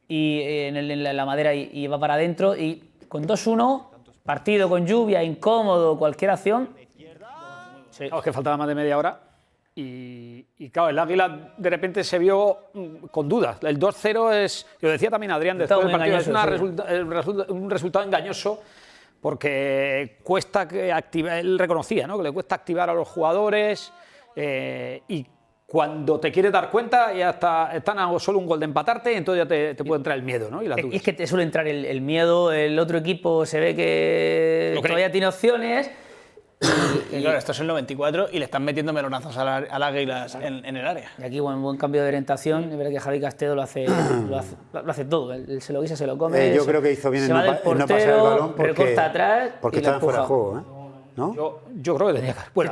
y en la madera y va para adentro. Y con 2-1, partido con lluvia, incómodo, cualquier acción. Sí. Claro, es que faltaba más de media hora. Y claro, el Águila de repente se vio con dudas. El 2-0 es, lo decía también Adrián después del partido, es un resultado engañoso porque cuesta activar, él reconocía, ¿no? Que le cuesta activar a los jugadores y cuando te quieres dar cuenta ya están a solo un gol de empatarte y entonces ya te puede entrar el miedo, ¿no? Y es que te suele entrar el miedo, el otro equipo se ve que todavía tiene opciones. Y claro, esto es el 94 y le están metiendo melonazos al Águila en el área. Y aquí buen cambio de orientación. Es verdad que Javi Castedo lo hace todo. Él se lo guisa, se lo come. Yo creo que hizo bien en no pasar el balón porque estaba fuera de juego, ¿eh? ¿No? Yo creo que tenía que... Bueno,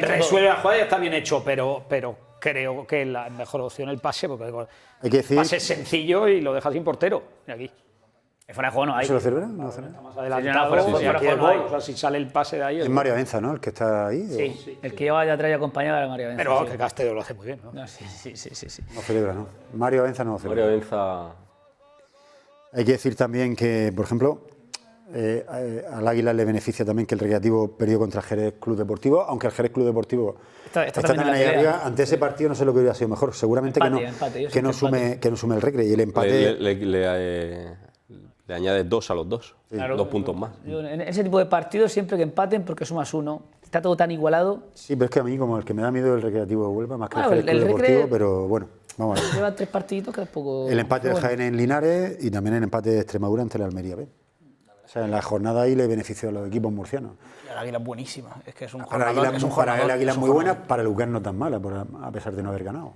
resuelve la jugada y está bien hecho, pero creo que la mejor opción es el pase, porque hay que decir, el pase es sencillo y lo dejas sin portero. Y aquí. Fuera de juego no hay. ¿Se lo celebra? ¿No está más adelantado, o sea, si sale el pase de ahí... Es Mario Avenza, ¿no? El que está ahí. Sí, el que lleva allá atrás y acompañado era Mario Avenza. Pero que Castedo lo hace muy bien, ¿no? Sí. No celebra, ¿no? Mario Avenza no lo celebra. Mario Avenza... Hay que decir también que, por ejemplo, al Águila le beneficia también que el Recreativo perdió contra el Jerez Club Deportivo, aunque el Jerez Club Deportivo está también ahí arriba. Ante ese partido no sé lo que hubiera sido mejor. Seguramente que no sume el Recre y el empate... Le añades 2 a los dos, claro, 2 puntos más. En ese tipo de partidos siempre que empaten porque sumas 1. Está todo tan igualado. Sí, pero es que a mí como el que me da miedo es el Recreativo de Huelva, más que el Club Deportivo, pero bueno, vamos a ver. Lleva 3 partiditos que es poco... El empate de Jaén en Linares y también el empate de Extremadura ante el Almería B. O sea, en la jornada ahí le benefició a los equipos murcianos. Y el Águila es buenísima, es que es un Para el Águila es muy buena, para el Lucan no tan mala, a pesar de no haber ganado.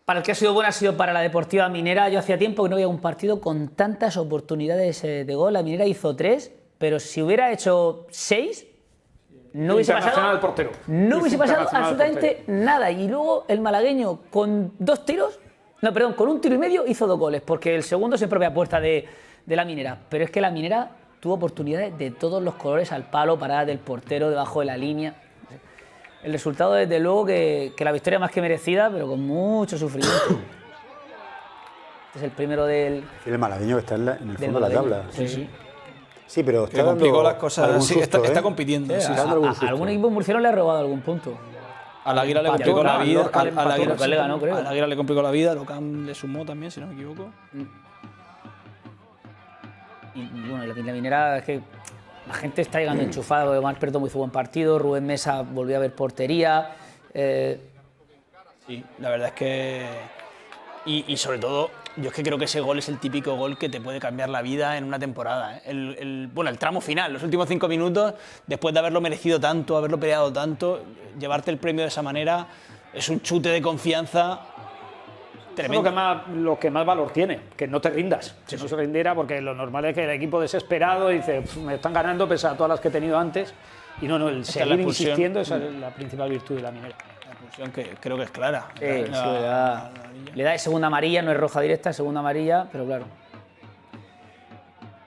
Para el que ha sido buena ha sido para la Deportiva Minera. Yo hacía tiempo que no había un partido con tantas oportunidades de gol. La Minera hizo 3, pero si hubiera hecho 6, no hubiese pasado, absolutamente nada. Y luego el malagueño con 2 tiros, con un tiro y medio hizo 2 goles, porque el segundo es en propia puerta de la Minera. Pero es que la Minera tuvo oportunidades de todos los colores, al palo, parada del portero, debajo de la línea. El resultado, desde luego, que la victoria más que merecida, pero con mucho sufrimiento. Este es el primero del... El malagueño que está en el fondo de la tabla. Sí, pero está complicó las cosas. Sí, está compitiendo. Algún equipo murciano le ha robado algún punto. Al Águila le complicó la vida. Al Águila le complicó la vida. Locam le sumó también, si no me equivoco. Y bueno, la Minera es que... La gente está llegando enchufada, porque Omar Perdomo hizo buen partido, Rubén Mesa volvió a ver portería. Sí, la verdad es que... Y sobre todo, yo es que creo que ese gol es el típico gol que te puede cambiar la vida en una temporada. El tramo final, los últimos 5 minutos, después de haberlo merecido tanto, haberlo peleado tanto, llevarte el premio de esa manera es un chute de confianza tremendo. Es lo que más valor tiene, que no te rindas. Si no se rindiera, porque lo normal es que el equipo desesperado dice, me están ganando pese a todas las que he tenido antes. Y no, el seguir insistiendo, esa es la principal virtud de la Minera. La expulsión que creo que es clara. Le da segunda amarilla, no es roja directa, es segunda amarilla, pero claro.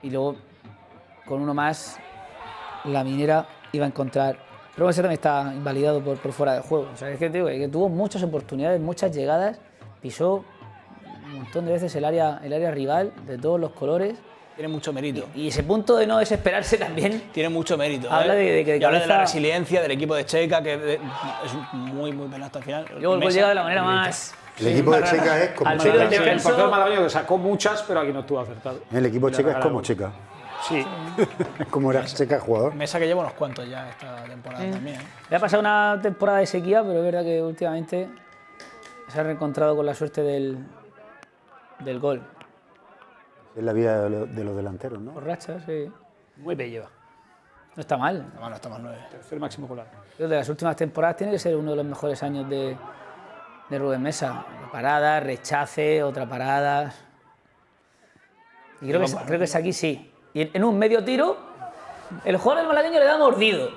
Y luego, con uno más, la Minera iba a encontrar... Pero ese también está invalidado por fuera de juego. O sea, es que, digo, que tuvo muchas oportunidades, muchas llegadas. Pisó un montón de veces el área rival, de todos los colores. Tiene mucho mérito. Y ese punto de no desesperarse también... Tiene mucho mérito. Habla habla de la resiliencia del equipo de Checa, que es muy pena hasta el final. Luego el gol llega de la manera más... El equipo de Checa es como Checa. El partido malagueño que sacó muchas, pero aquí no estuvo acertado. El equipo de Checa es como Checa. Sí. Es como era Checa jugador. Mesa que lleva unos cuantos ya esta temporada también. Le ha pasado una temporada de sequía, pero es verdad que últimamente... se ha reencontrado con la suerte del gol. Es la vida de los delanteros, ¿no? Por rachas, sí. 9 lleva. No está mal. No está mal 9. Tercer máximo goleador. De las últimas temporadas tiene que ser uno de los mejores años de Rubén Mesa. Parada, rechace, otra parada. Y creo que es aquí sí. Y en un medio tiro, el jugador del malagueño le da mordido.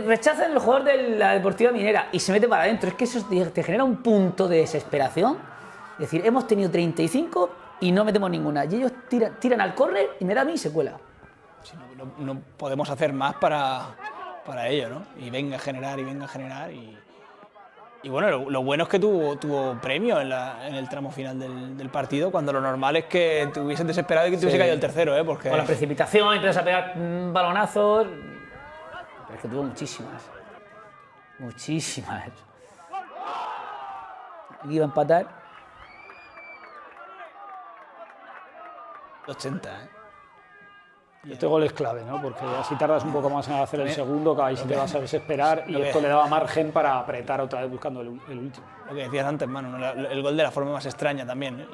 Rechazan el jugador de la Deportiva Minera y se mete para adentro. Es que eso te genera un punto de desesperación. Es decir, hemos tenido 35 y no metemos ninguna. Y ellos tiran al córner y me da a mí y se cuela. Sí, no podemos hacer más para ello, ¿no? Y venga a generar. Y bueno, lo bueno es que tuvo premio en el tramo final del partido, cuando lo normal es que te hubiesen desesperado y que te hubiese caído el tercero, ¿eh? Porque... Con la precipitación, empiezas a pegar balonazos. Pero es que tuvo muchísimas. Muchísimas. Aquí iba a empatar. 80, ¿eh? Este gol es clave, ¿no? Porque así tardas un poco más en hacer el segundo, que ahí sí te vas a desesperar y esto le daba margen para apretar otra vez buscando el último. Lo que decías antes, mano, el gol de la forma más extraña también, ¿eh?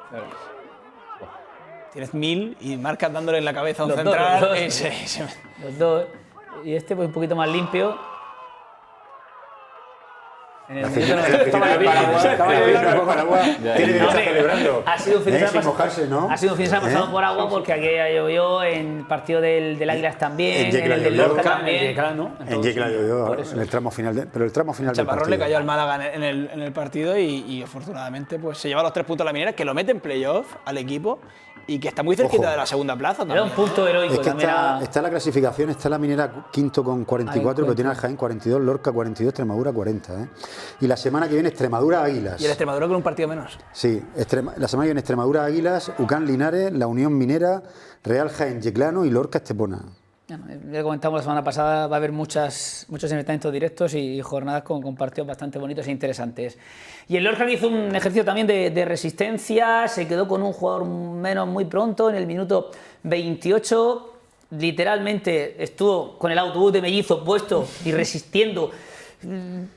Tienes 1000 y marcas dándole en la cabeza a un central. Los dos. Y este pues un poquito más limpio. Tiene derecho a celebrarlo. Ha sido un fin de semana sin mojarse, ¿no? Ha sido un fin de semana pasado por agua porque aquí llovió en el partido del Águilas también, en el del Lorca también. En Yecla llovió en el tramo final, pero el tramo final del partido. Chaparrón le cayó al Málaga en el partido y afortunadamente pues se lleva los 3 puntos a la Minera, que lo mete en playoff al equipo y que está muy cerquita de la segunda plaza también. Era un punto heroico. Es que está la clasificación, está la Minera quinto con 44, pero tiene al Jaén 42, Lorca 42, Extremadura 40. Y la semana que viene Extremadura Águilas. Y el Extremadura con un partido menos. Sí, la semana que viene Extremadura Águilas, UCAN Linares, la Unión Minera, Real Jaén Yeclano y Lorca Estepona. Ya comentamos la semana pasada, va a haber muchos enfrentamientos directos y jornadas con partidos bastante bonitos e interesantes. Y el Lorca hizo un ejercicio también de resistencia, se quedó con un jugador menos muy pronto, en el minuto 28, literalmente estuvo con el autobús de Mellizo puesto y resistiendo. El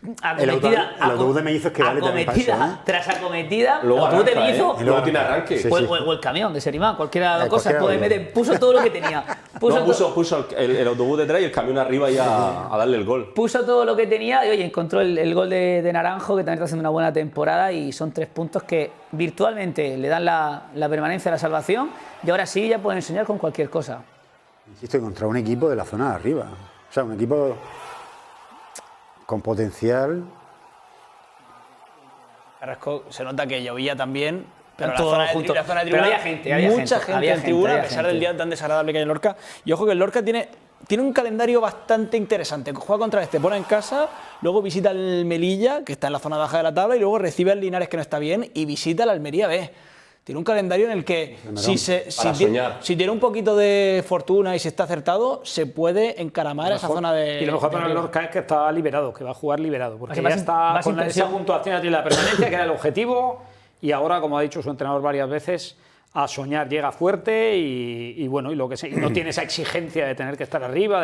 autobús de Mellizo es que vale también para eso, ¿eh? Tras acometida, luego el autobús de arranca, Mellizo, luego tiene arranque. o el camión de Serimán, cualquiera de las cosas puede meter, puso todo lo que tenía. Puso el autobús detrás y el camión arriba y a darle el gol. Puso todo lo que tenía y oye, encontró el gol de Naranjo, que también está haciendo una buena temporada, y son 3 puntos que virtualmente le dan la permanencia a la salvación, y ahora sí ya pueden soñar con cualquier cosa. Insisto, contra un equipo de la zona de arriba. O sea, un equipo con potencial. Carrasco, se nota que llovía también, pero todo la zona de tribuna, había gente, mucha gente en tribuna, a pesar del día tan desagradable que hay en Lorca. Y ojo que el Lorca tiene un calendario bastante interesante. Juega contra el Estepona en casa, luego visita el Melilla, que está en la zona baja de la tabla, y luego recibe al Linares, que no está bien, y visita al Almería B. Tiene un calendario en el que si tiene un poquito de fortuna y si está acertado, se puede encaramar a esa zona de... Y lo mejor para el Lorca es que está liberado, que va a jugar liberado, porque ya está con esa puntuación de la permanencia, que era el objetivo, y ahora, como ha dicho su entrenador varias veces, a soñar llega fuerte y bueno, y no tiene esa exigencia de tener que estar arriba,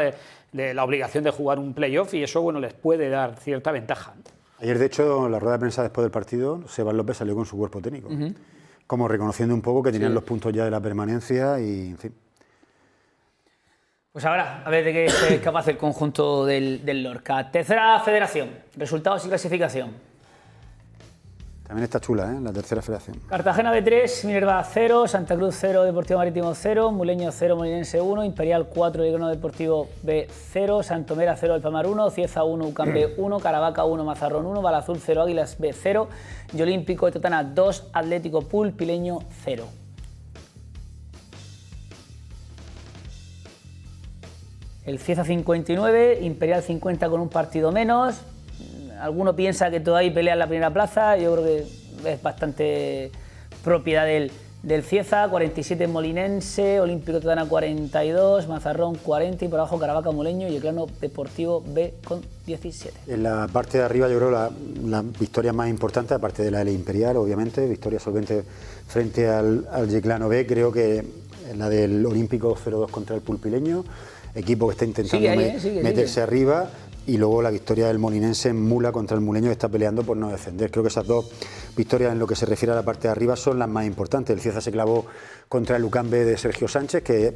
de la obligación de jugar un playoff, y eso bueno les puede dar cierta ventaja. Ayer, de hecho, en la rueda de prensa después del partido, Sebas López salió con su cuerpo técnico. Como reconociendo un poco que tenían los puntos ya de la permanencia y, en fin. Pues ahora, a ver de qué es capaz el conjunto del Lorca. Tercera federación, resultados y clasificación. También está chula, ¿eh? La tercera federación. Cartagena B3, Minerva 0, Santa Cruz 0, Deportivo Marítimo 0, Muleño 0, Molinense 1, Imperial 4, Legrano Deportivo B 0, Santomera 0, Alpamar 1, Cieza 1, Ucán B 1, Caravaca 1, Mazarrón 1, Balazul 0, Águilas B 0 y Olímpico de Totana 2, Atlético Pulpileño 0. El Cieza 59, Imperial 50 con un partido menos. Alguno piensa que todavía pelea en la primera plaza, yo creo que es bastante propiedad del Cieza. 47 Molinense, Olímpico Totana 42, Mazarrón 40 y por abajo Caravaca, Muleño y Yeclano Deportivo B con 17. En la parte de arriba yo creo la victoria más importante, aparte de la del Imperial, obviamente, victoria solvente frente al Yeclano B, creo que la del Olímpico 0-2 contra el Pulpileño, equipo que está intentando meterse arriba. Y luego la victoria del Molinense en Mula contra el Muleño, que está peleando por no descender. Creo que esas dos victorias en lo que se refiere a la parte de arriba son las más importantes. El Cieza se clavó contra el Ucán B de Sergio Sánchez, que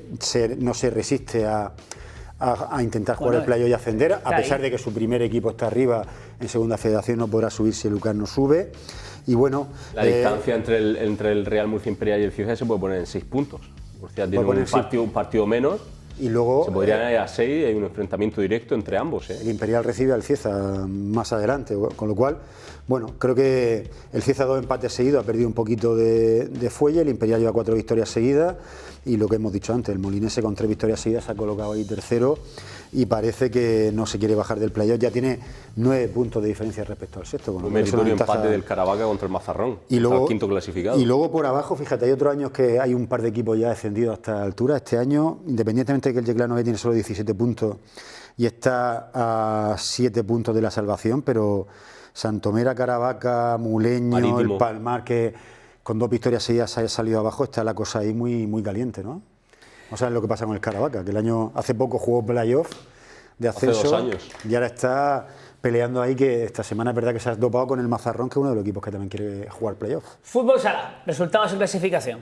no se resiste a intentar jugar el playoff y ascender, a pesar de que su primer equipo está arriba en segunda federación, no podrá subir si el Ucán no sube. Y bueno, la distancia entre el Real Murcia Imperial y el Cieza se puede poner en 6 puntos. Murcia tiene un partido menos. Y luego se podrían ir a 6, hay un enfrentamiento directo entre ambos. El Imperial recibe al Cieza más adelante, con lo cual, bueno, creo que el Cieza 2 empates seguidos, ha perdido un poquito de fuelle, el Imperial lleva 4 victorias seguidas y lo que hemos dicho antes, el Molinense con 3 victorias seguidas se ha colocado ahí tercero y parece que no se quiere bajar del playoff, ya tiene 9 puntos de diferencia respecto al sexto. Un meritorio empate del Caravaca contra el Mazarrón, y luego, el quinto clasificado. Y luego por abajo, fíjate, hay otros años que hay un par de equipos ya descendidos a esta altura. Este año, independientemente de que el Yeclano B tiene solo 17 puntos y está a 7 puntos de la salvación, pero Santomera, Caravaca, Muleño, Marítimo, el Palmar, que con 2 victorias seguidas ha salido abajo, está la cosa ahí muy, muy caliente, ¿no? No sabes lo que pasa con el Caravaca, que hace poco jugó playoff de ascenso. Hace 2 años. Y ahora está peleando ahí, que esta semana es verdad que se ha dopado con el Mazarrón, que es uno de los equipos que también quiere jugar playoff. Fútbol Sala, resultados en clasificación.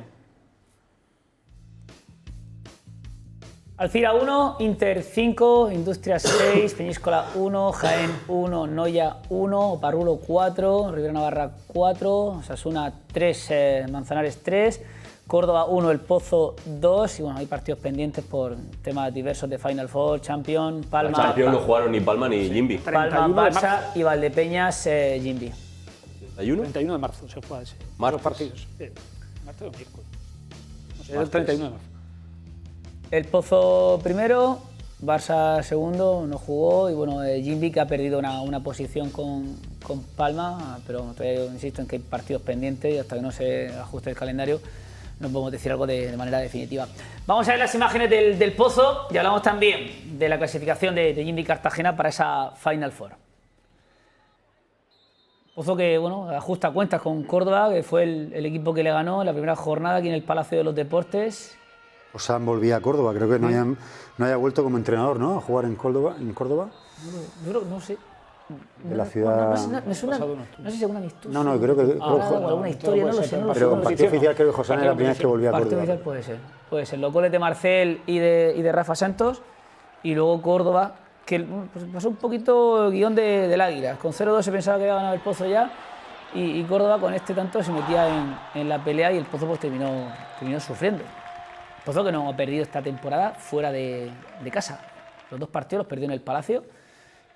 Alcira 1, Inter 5, Industria 6, Peñíscola 1, Jaén 1, Noya 1, Oparrulo 4, Rivera Navarra 4, Osasuna 3, Manzanares 3, Córdoba 1, El Pozo 2 y bueno, hay partidos pendientes por temas diversos de Final Four, Champions, Palma... Champions no jugaron ni Palma ni Jimbi. Palma, Barça y Valdepeñas, Jimbi. 31 de marzo se juega ese. Martes. Los partidos. Martes o miércoles. No sé, el 31 de marzo. El Pozo primero, Barça segundo, no jugó y bueno, Jimbi que ha perdido una posición con Palma, pero todavía insisto en que hay partidos pendientes y hasta que no se ajuste el calendario no podemos decir algo de manera definitiva. Vamos a ver las imágenes del Pozo y hablamos también de la clasificación de Jimbi Cartagena para esa Final Four. Pozo que bueno, ajusta cuentas con Córdoba, que fue el equipo que le ganó en la primera jornada aquí en el Palacio de los Deportes. Osán volvía a Córdoba, creo que no haya vuelto como entrenador, ¿no? A jugar en Córdoba. No sé. De la ciudad. No sé si es una amistosa. No, creo que. alguna historia, no lo sé. Pero en partido oficial creo que Josán es la primera vez que volvía a Córdoba. Partido oficial puede ser. Los goles de Marcel y de Rafa Santos. Y luego Córdoba, que pues pasó un poquito el guión del Águila. Con 0-2 se pensaba que había ganado el Pozo ya. Y Córdoba con este tanto se metía en la pelea y el Pozo pues terminó sufriendo. Pozo que no ha perdido esta temporada fuera de casa. Los 2 partidos los perdió en el Palacio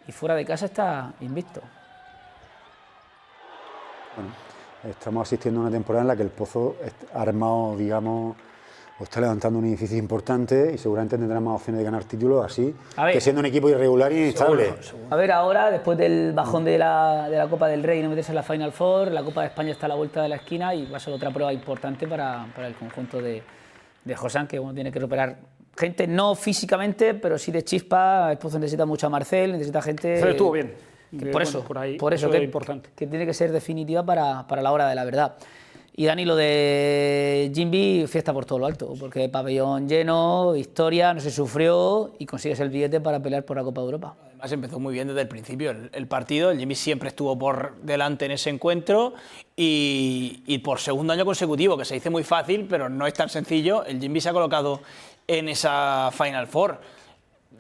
y fuera de casa está invicto. Bueno, estamos asistiendo a una temporada en la que el Pozo ha armado, digamos, o está levantando un edificio importante y seguramente tendrá más opciones de ganar títulos así, que siendo un equipo irregular y inestable. Seguro. A ver, ahora, después del bajón de la Copa del Rey y no meterse en la Final Four, la Copa de España está a la vuelta de la esquina y va a ser otra prueba importante para el conjunto de Josán, que bueno, tiene que recuperar gente, no físicamente, pero sí de chispa. El Pozo necesita mucho a Marcel, necesita gente... Pero estuvo bien. Por eso que, importante. Que tiene que ser definitiva para la hora de la verdad. Y Dani, lo de Jimbi, fiesta por todo lo alto, porque pabellón lleno, historia, no se sufrió y consigues el billete para pelear por la Copa de Europa. Además empezó muy bien desde el principio el partido, el Jimbi siempre estuvo por delante en ese encuentro y por segundo año consecutivo, que se dice muy fácil, pero no es tan sencillo, el Jimbi se ha colocado en esa Final Four.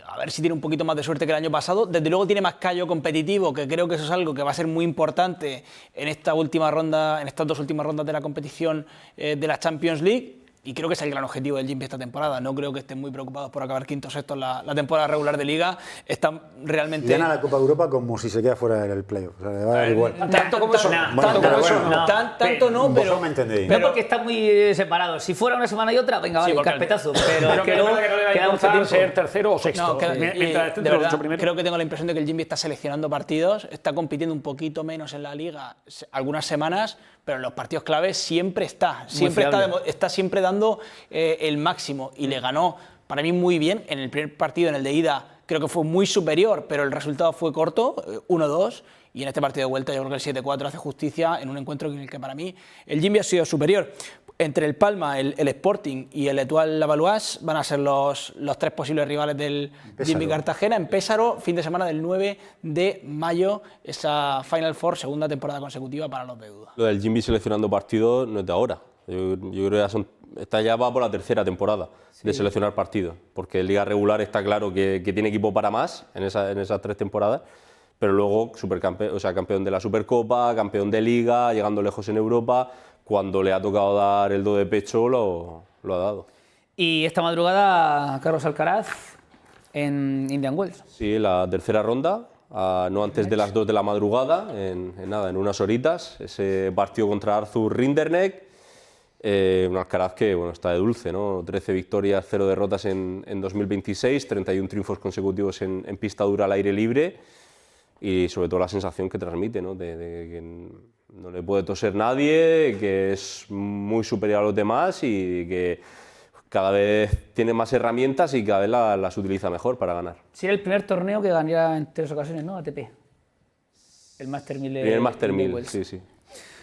A ver si tiene un poquito más de suerte que el año pasado. Desde luego tiene más callo competitivo, que creo que eso es algo que va a ser muy importante en esta última ronda, en estas 2 últimas rondas de la competición de la Champions League. Y creo que es el gran objetivo del Jimbi esta temporada. No creo que estén muy preocupados por acabar quinto o sexto en la temporada regular de Liga. Están realmente... Gana la Copa de Europa como si se queda fuera del playoff. O sea, le va a dar igual. Tanto como eso. Tanto no, pero... me entendéis. No, porque está muy separado. Si fuera una semana y otra, venga, vale, carpetazo. Pero que no le va a gustar ser tercero o sexto. De verdad, creo que tengo la impresión de que el Jimbi está seleccionando partidos, está compitiendo un poquito menos en la Liga algunas semanas, pero en los partidos claves siempre está siempre dando el máximo y le ganó para mí muy bien en el primer partido, en el de ida creo que fue muy superior, pero el resultado fue corto, 1-2, y en este partido de vuelta yo creo que el 7-4 hace justicia en un encuentro en el que para mí el Jimbi ha sido superior. Entre el Palma, el Sporting y el Etoile Lavalloise van a ser los 3 posibles rivales del Jimbi Cartagena. En Pésaro, fin de semana del 9 de mayo, esa Final Four, segunda temporada consecutiva para los de duda. Lo del Jimbi seleccionando partidos no es de ahora. Yo creo que ya va por la 3ª temporada de seleccionar partidos, porque en Liga Regular está claro que tiene equipo para más en esas 3 temporadas, pero luego supercampeón, o sea, campeón de la Supercopa, campeón de Liga, llegando lejos en Europa. Cuando le ha tocado dar el do de pecho lo ha dado. Y esta madrugada, Carlos Alcaraz en Indian Wells. Sí, la tercera ronda, no antes de las 2 de la madrugada, en unas horitas. Ese partido contra Arthur Rinderknech. Un Alcaraz que está de dulce, ¿no? 13 victorias, 0 derrotas en 2026, 31 triunfos consecutivos en pista dura al aire libre y sobre todo la sensación que transmite, ¿no? De que no le puede toser nadie, que es muy superior a los demás y que cada vez tiene más herramientas y cada vez las utiliza mejor para ganar. Sí, era el primer torneo que ganara en 3 ocasiones, ¿no? ATP. El Master 1000 El Master 1000, sí.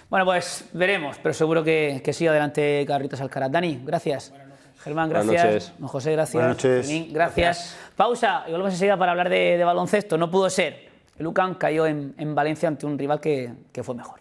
Bueno, pues veremos, pero seguro que sigue adelante Carlitos Alcaraz. Dani, gracias. Germán, gracias. Buenas noches. Don José, gracias. Buenas noches. Fermín, gracias. Pausa y volvemos enseguida para hablar de baloncesto. No pudo ser. El UCAM cayó en Valencia ante un rival que fue mejor.